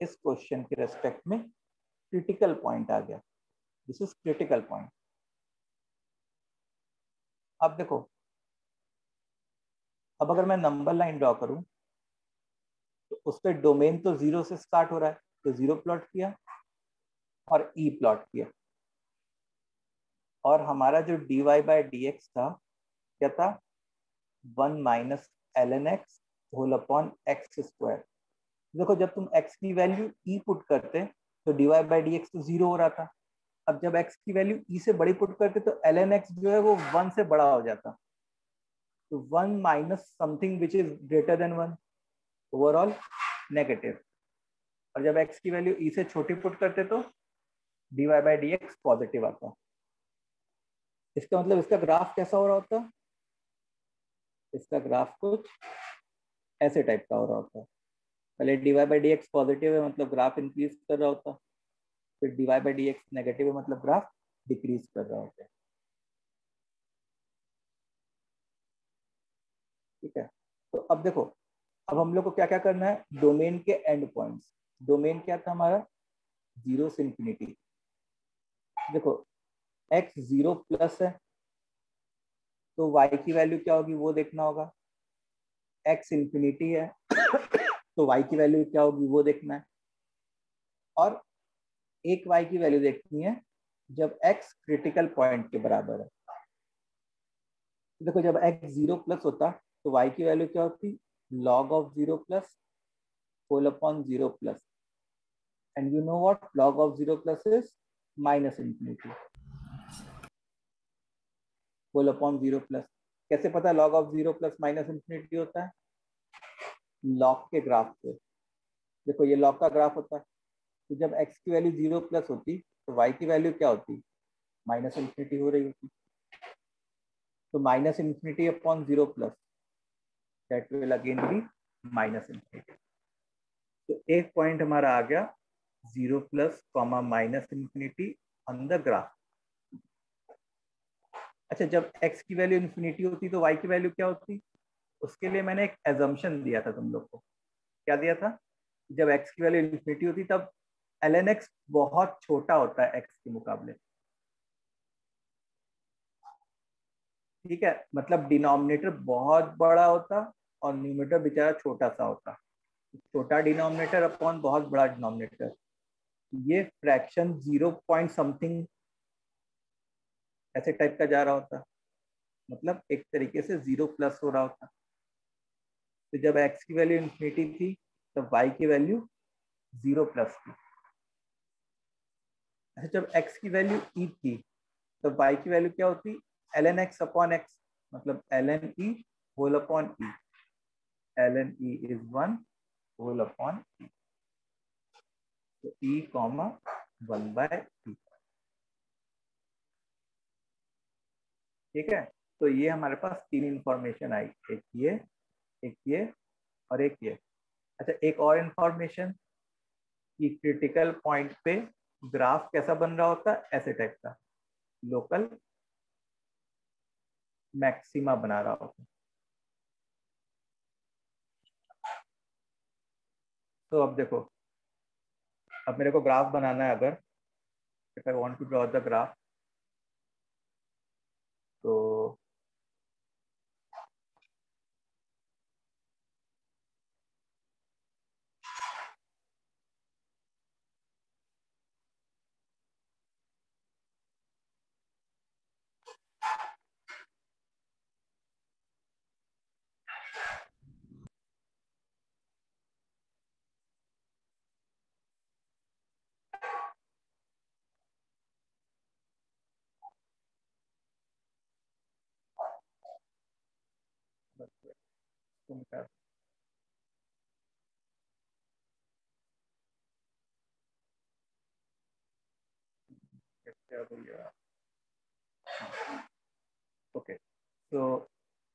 इस क्वेश्चन के रेस्पेक्ट में? क्रिटिकल पॉइंट आ गया। This is critical point. अब देखो, अब अगर मैं नंबर लाइन ड्रॉ करूं तो उस पर डोमेन तो 0 से स्टार्ट हो रहा है, तो 0 प्लॉट किया और e प्लॉट किया, और हमारा जो dy बाई डी एक्स था क्या था? 1 minus ln x whole upon x square. देखो जब तुम x की वैल्यू e पुट करते तो dy बाई डी एक्स तो 0 हो रहा था। अब जब x की वैल्यू e से बड़ी पुट करते तो ln x जो है वो 1 से बड़ा हो जाता। तो 1 minus something which is greater then 1, overall negative. और जब x की वैल्यू e से छोटी पुट करते तो dy by d x positive आता। इसका मतलब इसका ग्राफ कैसा हो रहा होता? इसका ग्राफ कुछ ऐसे टाइप का हो रहा होता। पहले dy by d x positive है मतलब ग्राफ इंक्रीज कर रहा होता, फिर dy by d x negative है मतलब ग्राफ डिक्रीज कर रहा होता है। ठीक है, तो अब देखो, अब हम लोग को क्या क्या करना है? डोमेन के एंड पॉइंट्स। डोमेन क्या था हमारा? 0 से इंफिनिटी। देखो x 0 प्लस है तो y की वैल्यू क्या होगी वो देखना होगा। x इंफिनिटी है तो y की वैल्यू क्या होगी वो देखना है। और एक y की वैल्यू देखनी है जब x क्रिटिकल पॉइंट के बराबर है। देखो जब x 0 प्लस होता तो y की वैल्यू क्या होती? log of 0 plus whole upon 0 plus, and you know what log of 0 plus is minus infinity whole upon 0 plus. कैसे पता log of 0 plus minus infinity होता है? log के ग्राफ से। देखो ये log का ग्राफ होता है, तो जब x की वैल्यू 0 प्लस होती तो y की वैल्यू क्या होती? माइनस इंफिनिटी हो रही होती। तो minus infinity upon 0 plus, that will again be minus infinity. तो एक पॉइंट हमारा आ गया 0 plus comma minus infinity on the graph. अच्छा, जब x की वैल्यू इंफिनिटी होती तो y की वैल्यू क्या होती? उसके लिए मैंने एक एजम्पशन दिया था तुम लोग को। क्या दिया था? जब x की वैल्यू इंफिनिटी होती तब ln x बहुत छोटा होता है x के मुकाबले। ठीक है, मतलब डिनोमिनेटर बहुत बड़ा होता और न्यूमरेटर बेचारा छोटा सा होता। छोटा डिनोमिनेटर अपॉन बहुत बड़ा डिनोमिनेटर, ये फ्रैक्शन 0 पॉइंट समथिंग ऐसे टाइप का जा रहा होता, मतलब एक तरीके से 0 प्लस हो रहा होता। तो जब x की वैल्यू इंफिनिटी थी तब y की वैल्यू 0 प्लस थी। अच्छा, जब x की वैल्यू e थी तब y की वैल्यू क्या होती? ln x अपॉन x, मतलब ln e whole upon e। ln e is 1 whole upon e। तो e कॉमा 1 बाय e। ठीक है, तो ये हमारे पास 3 इंफॉर्मेशन आई, एक ये और एक ये। अच्छा, एक और इंफॉर्मेशन कि क्रिटिकल पॉइंट पे ग्राफ कैसा बन रहा होता है, ऐसे टाइप का लोकल मैक्सिमा बना रहा होता है। तो अब देखो, अब मेरे को ग्राफ बनाना है, अगर if I want to draw the graph, तो तुम क्या बोलिएगा। ओके, तो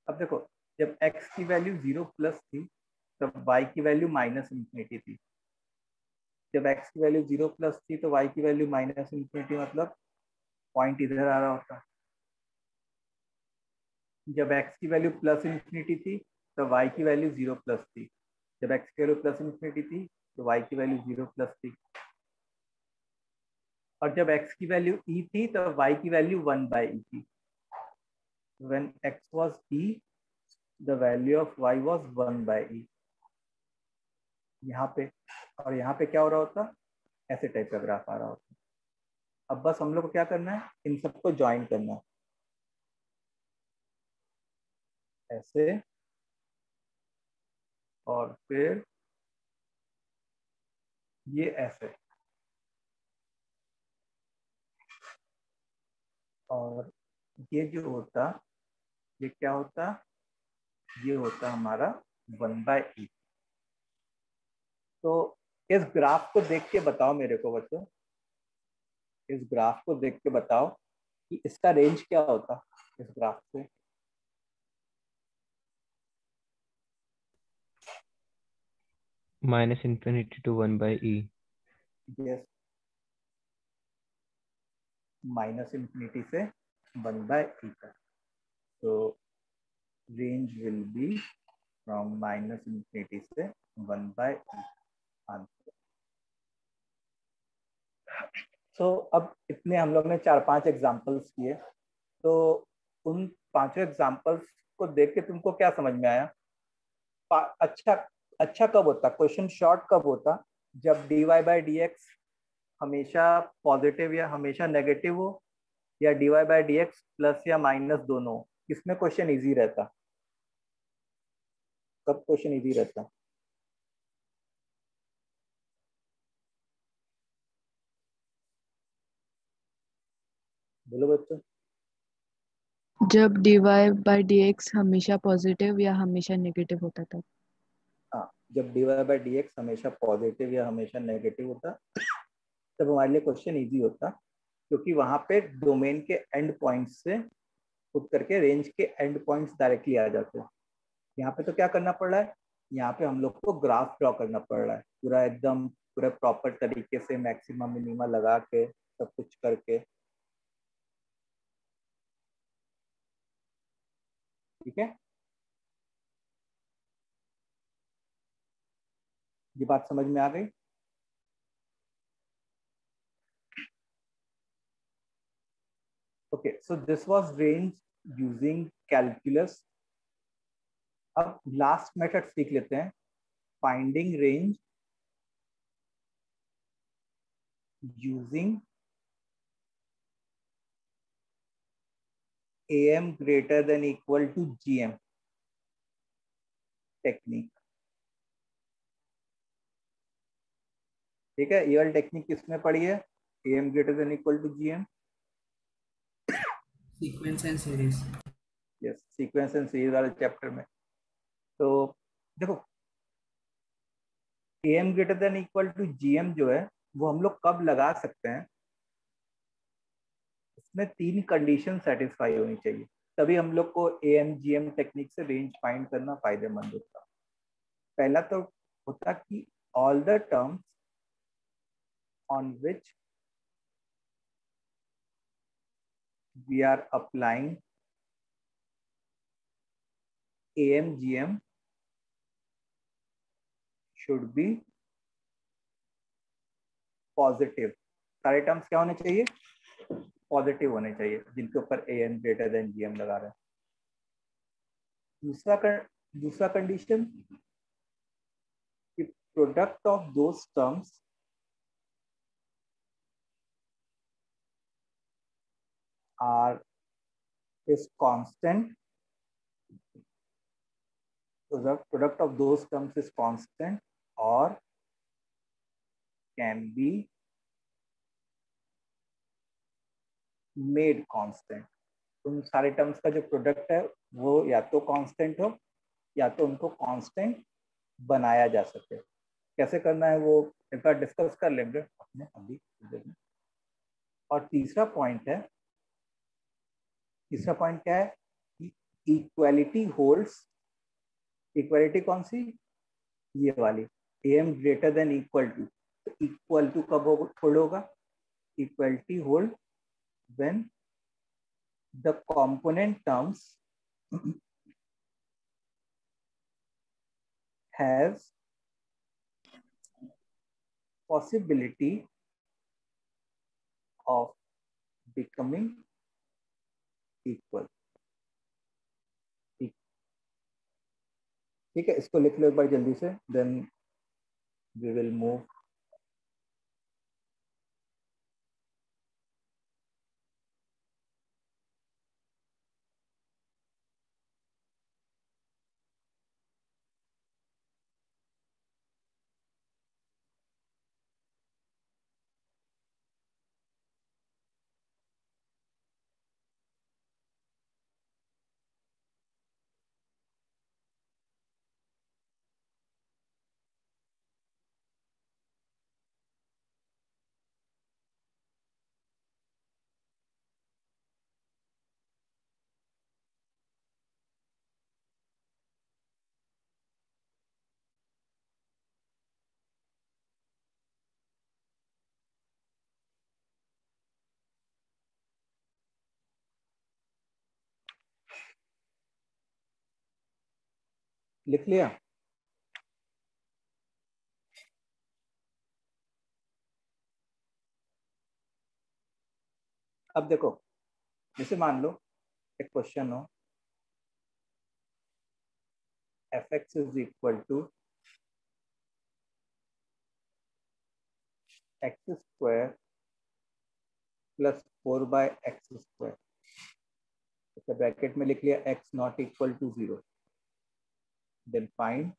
अब देखो, जब x की वैल्यू 0 प्लस थी तब y की वैल्यू माइनस इंफिनिटी थी। जब x की वैल्यू 0 प्लस थी तो y की वैल्यू माइनस इंफिनिटी, मतलब पॉइंट इधर आ रहा होता। जब x की वैल्यू प्लस इंफिनिटी थी तो y की वैल्यू 0 प्लस थी। जब x की वैल्यू प्लस इंफिनिटी थी तो y की वैल्यू 0 प्लस थी। और जब x की वैल्यू e थी तो y की वैल्यू 1/e थी। When x was e, the value of y was 1/e। यहाँ पे और यहाँ पे क्या हो रहा होता, ऐसे टाइप का ग्राफ आ रहा होता। अब बस हम लोग को क्या करना है, इन सबको ज्वाइन करना है, ऐसे, और फिर ये ऐसे, और ये जो होता, ये क्या होता, ये होता हमारा 1/e। तो इस ग्राफ को देख के बताओ मेरे को बच्चों, इस ग्राफ को देख के बताओ कि इसका रेंज क्या होता इस ग्राफ से। Minus infinity to 1/e। Yes, minus infinity से 1/e तक। तो range will be from minus infinity से 1/e आंसर। सो अब इतने हम लोग ने 4-5 एग्जांपल्स किए, तो उन 5 एग्जांपल्स को देख के तुमको क्या समझ में आया? अच्छा, अच्छा कब होता क्वेश्चन, शॉर्ट कब होता, जब dy/dx हमेशा पॉजिटिव या हमेशा नेगेटिव हो, या dy/dx प्लस या माइनस दोनों हो। किसमें क्वेश्चन इजी रहता, कब क्वेश्चन इजी रहता? बोलो बच्चों। जब dy/dx हमेशा पॉजिटिव या हमेशा नेगेटिव होता था। हाँ, जब dy/dx हमेशा पॉजिटिव या हमेशा नेगेटिव होता तब हमारे लिए क्वेश्चन इजी होता, क्योंकि वहां पे डोमेन के एंड पॉइंट्स से खुद करके रेंज के एंड पॉइंट्स डायरेक्टली आ जाते हैं। यहाँ पे तो क्या करना पड़ रहा है, यहाँ पे हम लोग को ग्राफ ड्रॉ करना पड़ रहा है, पूरा एकदम पूरा प्रॉपर तरीके से मैक्सिमा मिनिमा लगा के सब कुछ करके। ठीक है, ये बात समझ में आ गई? Okay, so this was range using calculus. अब लास्ट मेथड सीख लेते हैं, finding range using AM greater than equal to GM technique. ठीक है, ये वाली टेक्निक किसमें पढ़ी है? AM greater than equal to GM। Sequence and series. Yes, sequence and series वाले चैप्टर में। तो देखो, AM greater than equal to GM जो है वो हम लोग कब लगा सकते हैं, इसमें 3 कंडीशन सेटिस्फाई होनी चाहिए, तभी हम लोग को AMGM टेक्निक से रेंज फाइंड करना फायदेमंद होता। पहला तो होता कि all the terms on which we are applying AMGM should be positive. सारे टर्म्स क्या होने चाहिए? पॉजिटिव होने चाहिए, जिनके ऊपर AM ग्रेटर देन GM लगा रहे हैं। दूसरा कंडीशन कि product of those terms are is constant, the product of those terms is constant or can be made constant। उन सारे टर्म्स का जो प्रोडक्ट है वो या तो कांस्टेंट हो या तो उनको कांस्टेंट बनाया जा सके। कैसे करना है वो एक बार डिस्कस कर लेंगे अपने अभी। और तीसरा पॉइंट क्या है कि इक्वालिटी होल्ड्स। इक्वालिटी कौन सी? ये वाली, AM greater than equal to. तो इक्वल टू कब होल्ड होगा? Equality hold when the component terms has possibility of becoming equal। ठीक है, इसको लिख लो एक बार जल्दी से, देन वी विल मूव। लिख लिया? अब देखो, जैसे मान लो एक क्वेश्चन हो, fx is equal to x square plus 4/x²। तो ब्रैकेट में लिख लिया x not equal to 0। Then find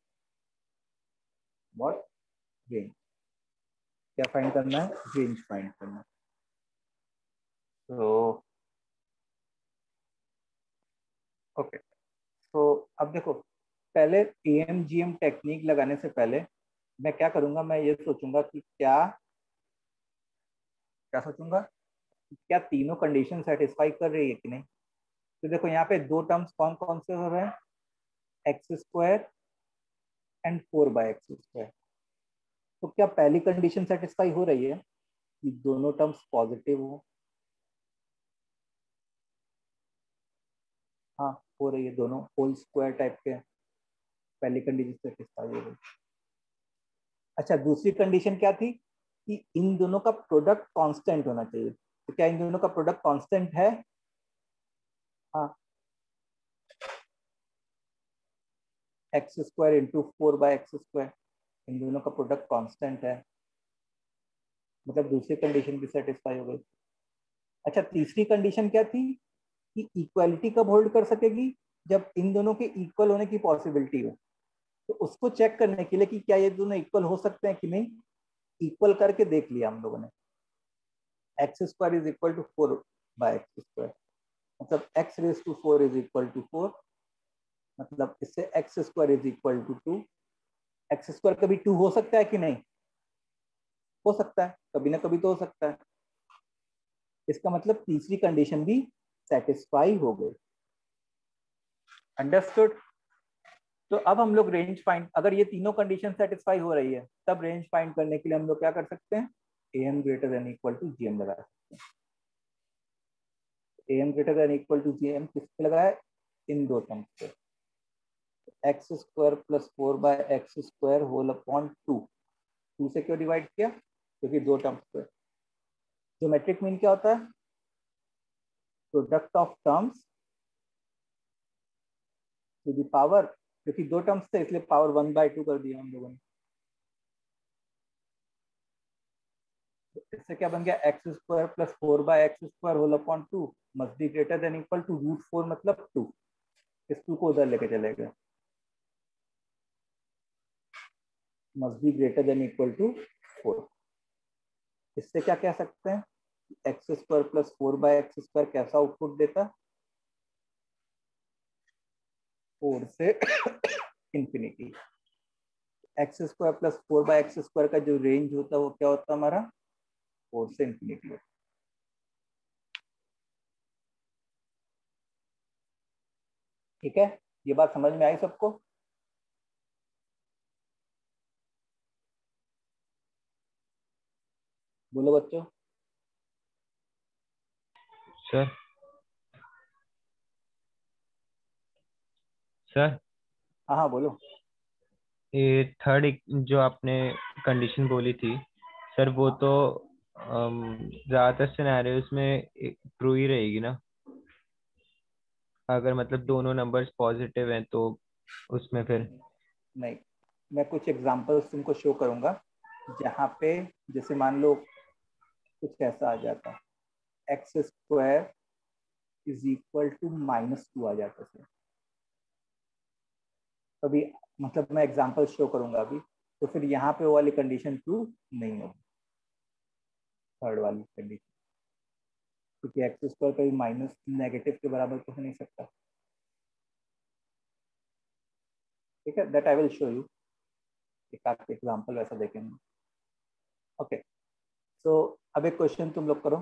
what? Range. क्या फाइंड करना है? रेंज फाइंड करना है। तो ओके, तो अब देखो, पहले AMGM टेक्निक लगाने से पहले मैं क्या करूंगा, मैं ये सोचूंगा कि क्या सोचूंगा, क्या तीनों कंडीशन सेटिस्फाई कर रही है कि नहीं। तो देखो यहाँ पे दो टर्म्स कौन कौन से हो रहे हैं? x² and 4/x²। तो क्या पहली कंडीशन सेटिस्फाई हो रही है कि दोनों टर्म्स पॉजिटिव हो? हाँ, हो रही है, दोनों होल स्क्वायर टाइप के। पहली कंडीशन सेटिस्फाई हो गई। अच्छा, दूसरी कंडीशन क्या थी कि इन दोनों का प्रोडक्ट कांस्टेंट होना चाहिए। तो क्या इन दोनों का प्रोडक्ट कांस्टेंट है? हाँ, x² इंटू 4/x², इन दोनों का प्रोडक्ट कांस्टेंट है, मतलब दूसरी कंडीशन भी सेटिस्फाई हो गई। अच्छा, तीसरी कंडीशन क्या थी कि इक्वालिटी कब होल्ड कर सकेगी? जब इन दोनों के इक्वल होने की पॉसिबिलिटी हो। तो उसको चेक करने के लिए कि क्या ये दोनों इक्वल हो सकते हैं कि नहीं, इक्वल करके देख लिया हम लोगों ने। x² is equal to 4/x², मतलब x⁴ इज इक्वल टू 4, मतलब इससे x² is equal to 2। x² कभी 2 हो सकता है कि नहीं? हो सकता है, कभी ना कभी तो हो सकता है। इसका मतलब तीसरी कंडीशन भी सेटिस्फाई हो गई। अंडरस्टूड। तो अब हम लोग रेंज फाइंड, अगर ये तीनों कंडीशन सेटिस्फाई हो रही है तब रेंज फाइंड करने के लिए हम लोग क्या कर सकते हैं, am greater than equal to gm लगा सकते हैं। am greater than equal to gm किस पे लगा है, इन दो टर्म्स पे, x square plus 4/x² whole upon 2 से क्यों डिवाइड किया, क्योंकि दो टर्म्स पे। ज्योमेट्रिक मीन क्या होता है, product of terms to the power, क्योंकि दो टर्म्स थे इसलिए पावर 1/2 कर दिया हम लोगों ने। इससे क्या बन गया, x² plus 4/x² whole upon 2 must be greater than equal to √4 मतलब 2। इस 2 को उधर लेके चलेगा, must be greater than equal to 4। इससे क्या कह सकते हैं, x² प्लस 4/x² कैसा आउटपुट देता, 4 से इंफिनिटी। x² प्लस 4/x² का जो रेंज होता है वो क्या होता है हमारा, 4 से इंफिनिटी होता है। ठीक है, ये बात समझ में आई सबको। बोलो बच्चों। सर सर हाँ हाँ बोलो। ये थर्ड जो आपने कंडीशन बोली थी सर, वो तो ज़्यादातर सिनेरियोज में ट्रू ही रहेगी ना, अगर मतलब दोनों नंबर्स पॉजिटिव हैं तो उसमें फिर। नहीं, मैं कुछ एग्जांपल्स तुमको शो करूंगा जहाँ पे जैसे मान लो कुछ ऐसा आ जाता, x² इज इक्वल टू -2 आ जाता है अभी, मतलब मैं एग्जांपल शो करूंगा अभी, तो फिर यहाँ पे वो वाली कंडीशन ट्रू नहीं होगी, थर्ड वाली कंडीशन, क्योंकि x² कभी माइनस नेगेटिव के बराबर तो हो नहीं सकता। ठीक है, that I will show you, एक आपके एग्जांपल वैसा देखेंगे। ओके, सो अब एक क्वेश्चन तुम लोग करो,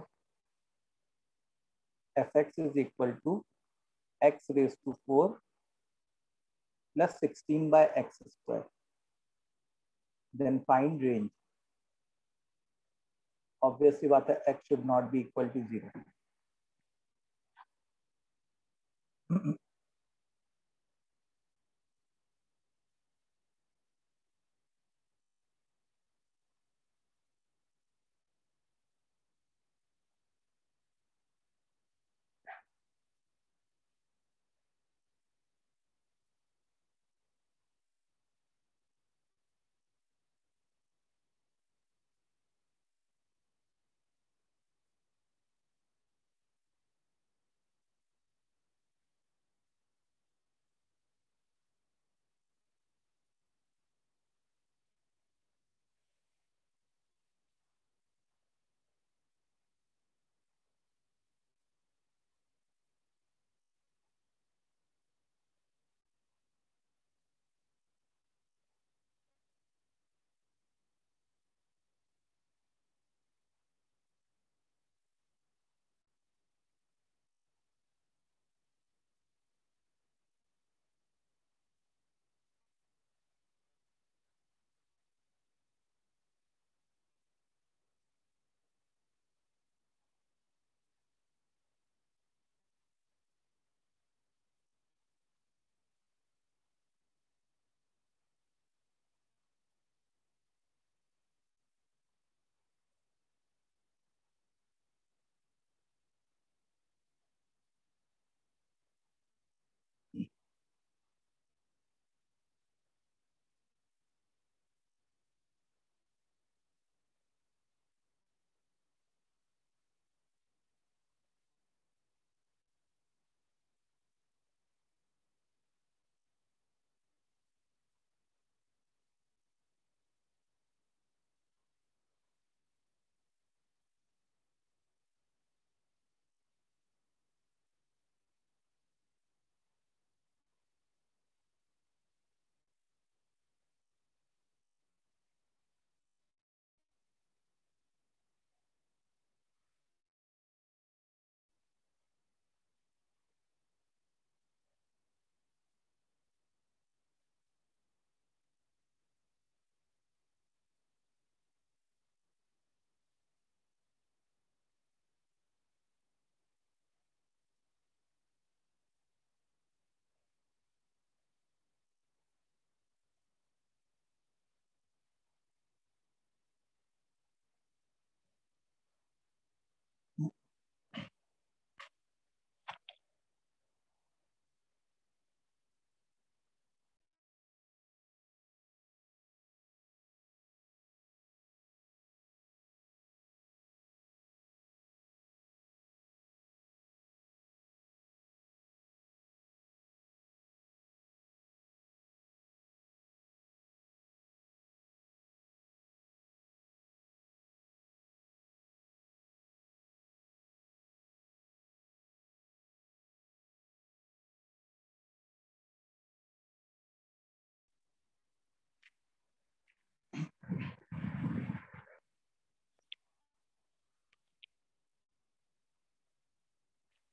fx is equal to x⁴ plus 16/x², then find range. Obviously बात है x should not be equal to 0।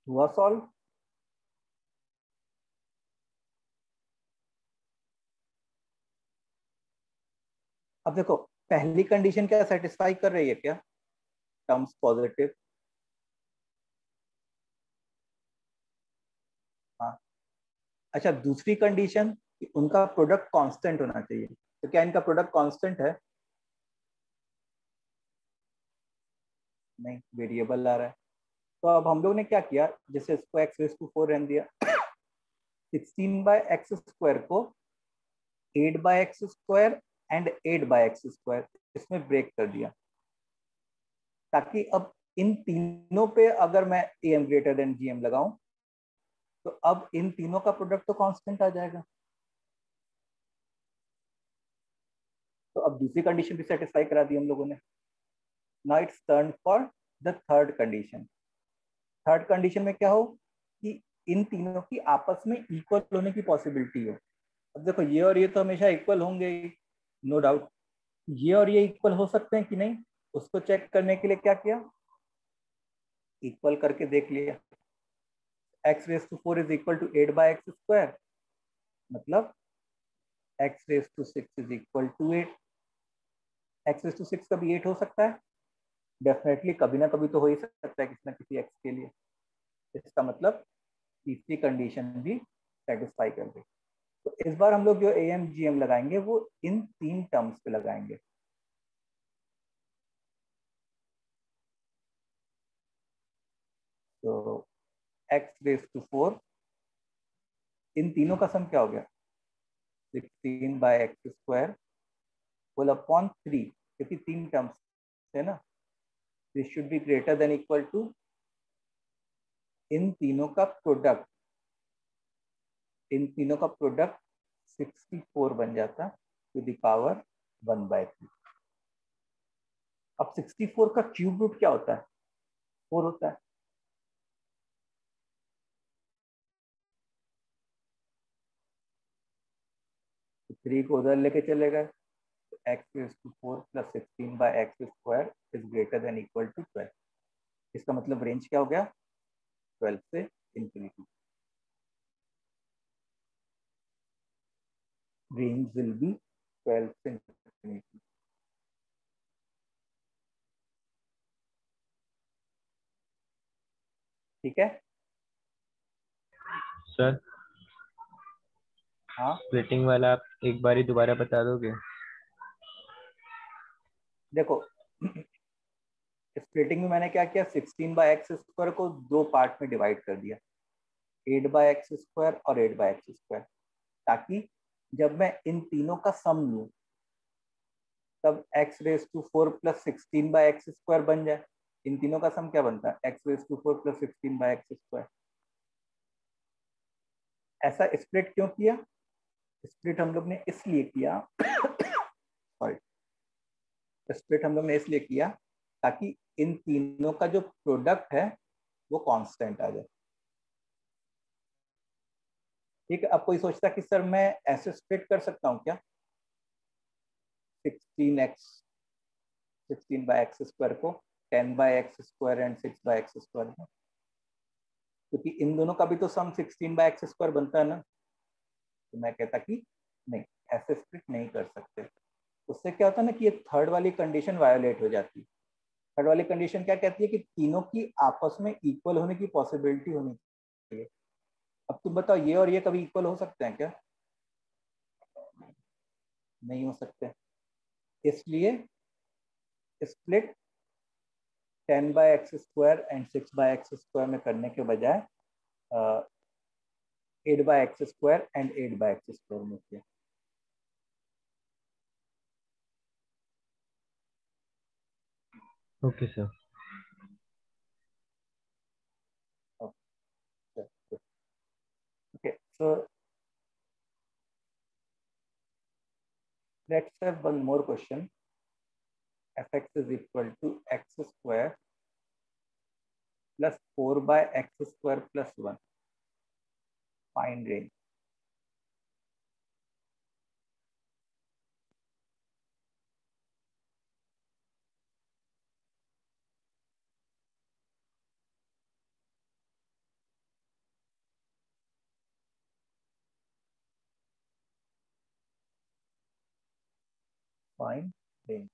हुआ सॉल्व? अब देखो, पहली कंडीशन क्या सेटिस्फाई कर रही है क्या? Terms positive. हाँ। अच्छा, दूसरी कंडीशन कि उनका प्रोडक्ट कांस्टेंट होना चाहिए, तो क्या इनका प्रोडक्ट कांस्टेंट है? नहीं, वेरिएबल आ रहा है। तो अब हम लोग ने क्या किया, जैसे इसको एक्स रेस टू 4 रहने दिया, 16/x² को 8/x² एंड 8/x² इसमें ब्रेक कर दिया, ताकि अब इन तीनों पे अगर मैं am ग्रेटर देन gm लगाऊं तो अब इन तीनों का प्रोडक्ट तो कांस्टेंट आ जाएगा। तो अब दूसरी कंडीशन भी सेटिस्फाई करा दी हम लोगों ने। Now it's turn for the third condition. Third condition में क्या हो कि इन तीनों की आपस में इक्वल होने की पॉसिबिलिटी हो। अब देखो, ये और ये तो हमेशा इक्वल होंगे, नो डाउट। ये और ये इक्वल हो सकते हैं कि नहीं, उसको चेक करने के लिए क्या किया, इक्वल करके देख लिया। X raise to 4 is equal to 8/x², मतलब x raise to 6 is equal to 8। X raise to 6 कभी 8 हो सकता है? डेफिनेटली कभी ना कभी तो हो ही सकता है किसी ना किसी एक्स के लिए। इसका मतलब तीसरी कंडीशन भी सेटिस्फाई कर गई। तो इस बार हम लोग जो एम जी एम लगाएंगे वो इन तीन टर्म्स पे लगाएंगे। तो एक्स रेस टू 4, इन तीनों का सम क्या हो गया, 16/x² होल अपॉन 3, क्योंकि तीन टर्म्स है ना, this should be greater than equal to इन तीनों का प्रोडक्ट। इन तीनों का प्रोडक्ट 64 बन जाता टू द पावर 1/3। अब 64 का क्यूब रूट क्या होता है, 4 होता है। तो 3 को उधर लेके चले गए, x raise to 4 plus 16/x² is greater than equal to 12। इसका मतलब रेंज क्या हो गया, 12 से इंफिनिटी। रेंज विल बी 12 से इंफिनिटी। ठीक है। सर हाँ स्प्लिटिंग वाला आप एक बार ही दोबारा बता दोगे? देखो, स्प्लिटिंग में मैंने क्या किया, 16/x² को दो पार्ट में डिवाइड कर दिया, 8/x² और 8/x², ताकि जब मैं इन तीनों का सम लूं तब x raise to 4 plus 16/x² बन जाए। इन तीनों का सम क्या बनता है, x raise to 4 plus 16/x²। ऐसा स्प्लिट क्यों किया, स्प्लिट हम लोग ने इसलिए किया सॉरी, स्प्लिट हम लोग ने इसलिए किया ताकि इन तीनों का जो प्रोडक्ट है वो कांस्टेंट आ जाए। ठीक है। अब कोई सोचता कि सर मैं ऐसे स्प्लिट कर सकता हूँ क्या, 16x 16/x² को 10/x² एंड 6/x² में, क्योंकि इन दोनों का भी तो सम 16/x² बनता है ना। तो मैं कहता कि नहीं, ऐसे स्प्लिट नहीं कर सकते। उससे क्या होता है ना कि ये थर्ड वाली कंडीशन वायोलेट हो जाती है। थर्ड वाली कंडीशन क्या कहती है कि तीनों की आपस में इक्वल होने की पॉसिबिलिटी होनी चाहिए। अब तुम बताओ, ये और ये कभी इक्वल हो सकते हैं क्या, नहीं हो सकते। इसलिए स्प्लिट 10/x² एंड 6/x² में करने के बजाय 8/x² एंड 8/x² में किया। Okay sir. Okay, so let's have one more question. Fx is equal to x² plus 4/x² plus 1. Find range. Find range.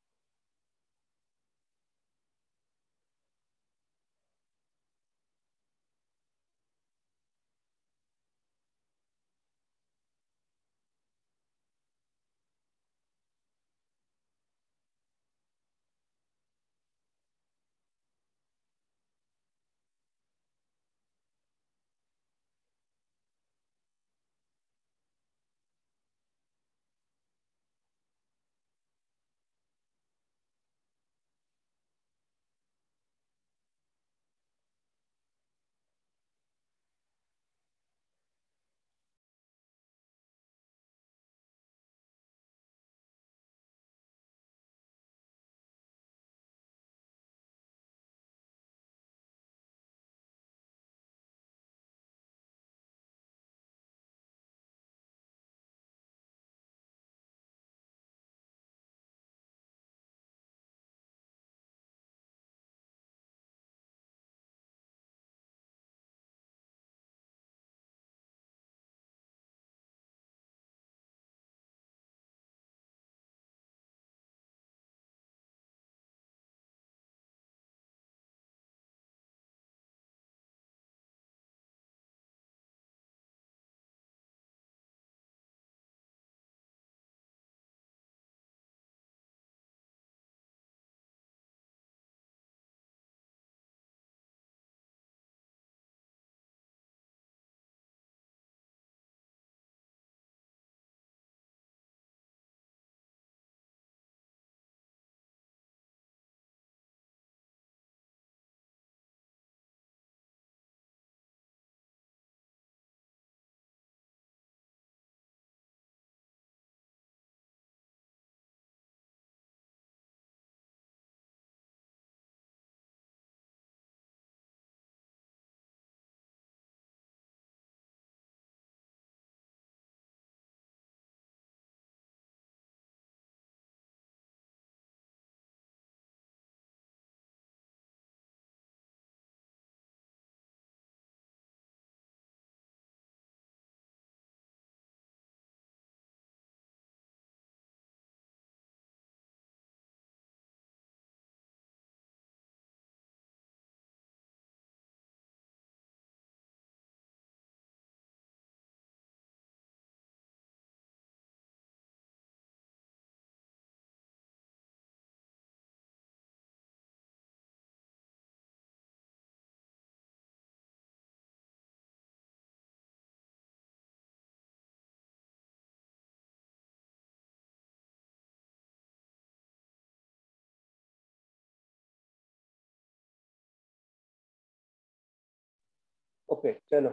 Okay चलो,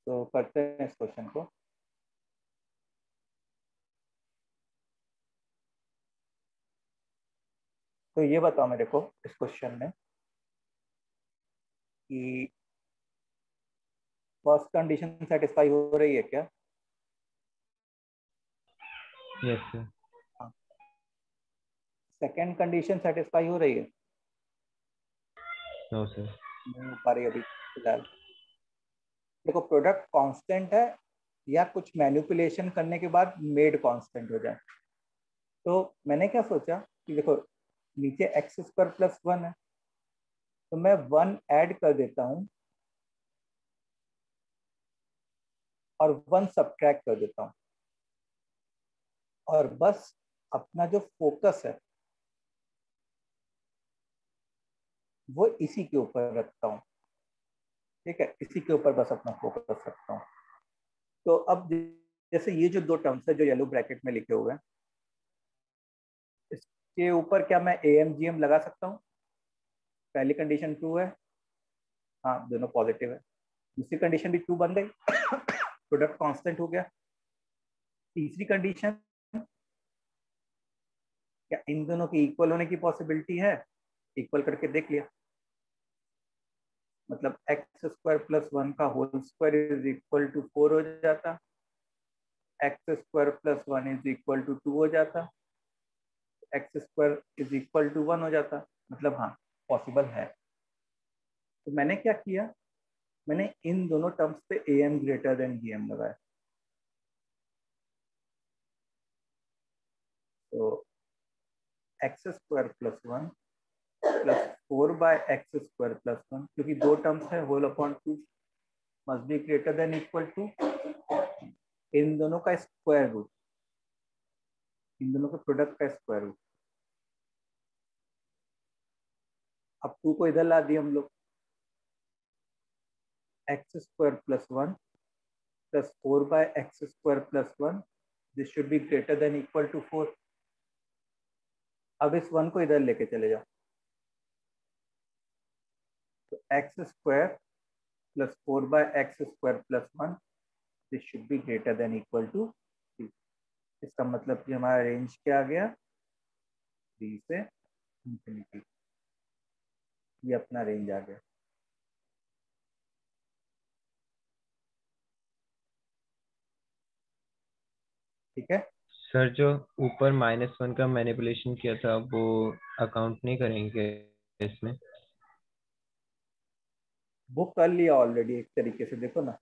तो करते हैं इस क्वेश्चन को। तो ये बताओ मेरे को इस क्वेश्चन में कि फर्स्ट कंडीशन सेटिस्फाई हो रही है क्या? Yes sir. Second condition satisfy हो रही है? No sir. नहीं हो पा रही अभी फिलहाल। देखो, प्रोडक्ट कांस्टेंट है या कुछ मैनिपुलेशन करने के बाद मेड कांस्टेंट हो जाए। तो मैंने क्या सोचा कि देखो, नीचे एक्स स्क्वायर प्लस 1 है, तो मैं 1 ऐड कर देता हूँ और 1 सब्ट्रैक्ट कर देता हूँ, और बस अपना जो फोकस है वो इसी के ऊपर रखता हूँ। ठीक है, इसी के ऊपर बस अपना फोकस रखता हूँ। तो अब जैसे ये जो दो टर्म्स है जो येलो ब्रैकेट में लिखे हुए हैं, इसके ऊपर क्या मैं AMGM लगा सकता हूँ? पहली कंडीशन ट्रू है, हाँ दोनों पॉजिटिव है। दूसरी कंडीशन भी ट्रू बन गई, प्रोडक्ट कांस्टेंट हो गया। तीसरी कंडीशन, क्या इन दोनों के इक्वल होने की पॉसिबिलिटी है? इक्वल करके देख लिया, मतलब एक्स स्क्वायर प्लस 1 का whole square is equal to 4 हो जाता, x square plus 1 is equal to 2 हो जाता, x square is equal to 1 हो जाता। मतलब हाँ, पॉसिबल है। तो मैंने क्या किया, मैंने इन दोनों टर्म्स पे AM ग्रेटर देन BM लगाया। तो x square plus 1 plus 4/x² + 1, क्योंकि दो टर्म्स है, whole upon 2 must be greater than equal to इन दोनों का स्क्वायर रूट, इन दोनों के प्रोडक्ट का स्क्वायर रूट। अब 2 को इधर ला दिए हम लोग, x² + 1 plus 4/x² + 1, this should be greater than equal to 4। अब इस 1 को इधर लेके चले जाओ, तो x² + 4/x² + 1, this should be greater than equal to 3। इसका मतलब कि हमारा रेंज क्या आ गया, 3 से इंफिनिटी, ये अपना रेंज आ गया। ठीक है, सर जो ऊपर -1 का मैनिपुलेशन किया था वो अकाउंट नहीं करेंगे इसमें? वो कर लिया ऑलरेडी एक तरीके से। देखो ना,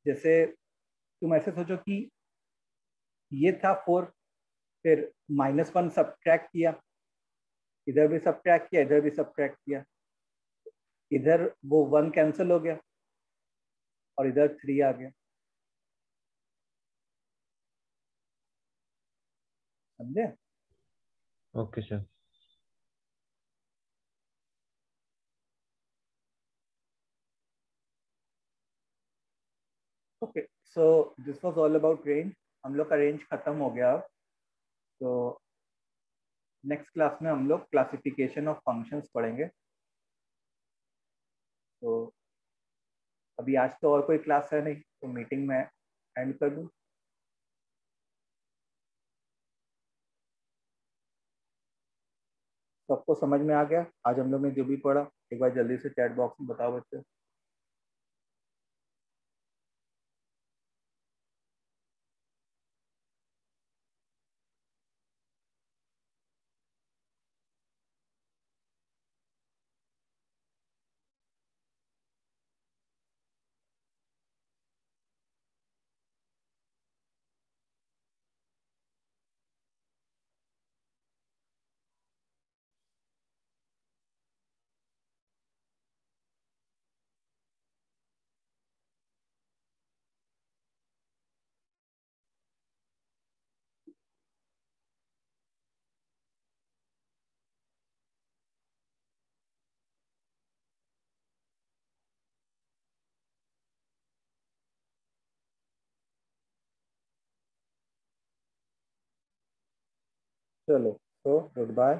जैसे तुम ऐसे सोचो कि ये था 4, फिर -1 सब्ट्रैक्ट किया, इधर भी सब्ट्रैक्ट किया, इधर भी सब्ट्रैक्ट किया, इधर वो 1 कैंसिल हो गया और इधर 3 आ गया। समझे? Okay sir. Okay, so this was all about range. हम लोग का रेंज खत्म हो गया अब। तो नेक्स्ट क्लास में हम लोग क्लासिफिकेशन ऑफ फंक्शंस पढ़ेंगे। तो अभी आज तो और कोई क्लास है नहीं, तो मीटिंग में एंड कर दूं। सबको समझ में आ गया आज हम लोग ने जो भी पढ़ा? एक बार जल्दी से चैट बॉक्स में बताओ बच्चे। चलो, तो गुड बाय।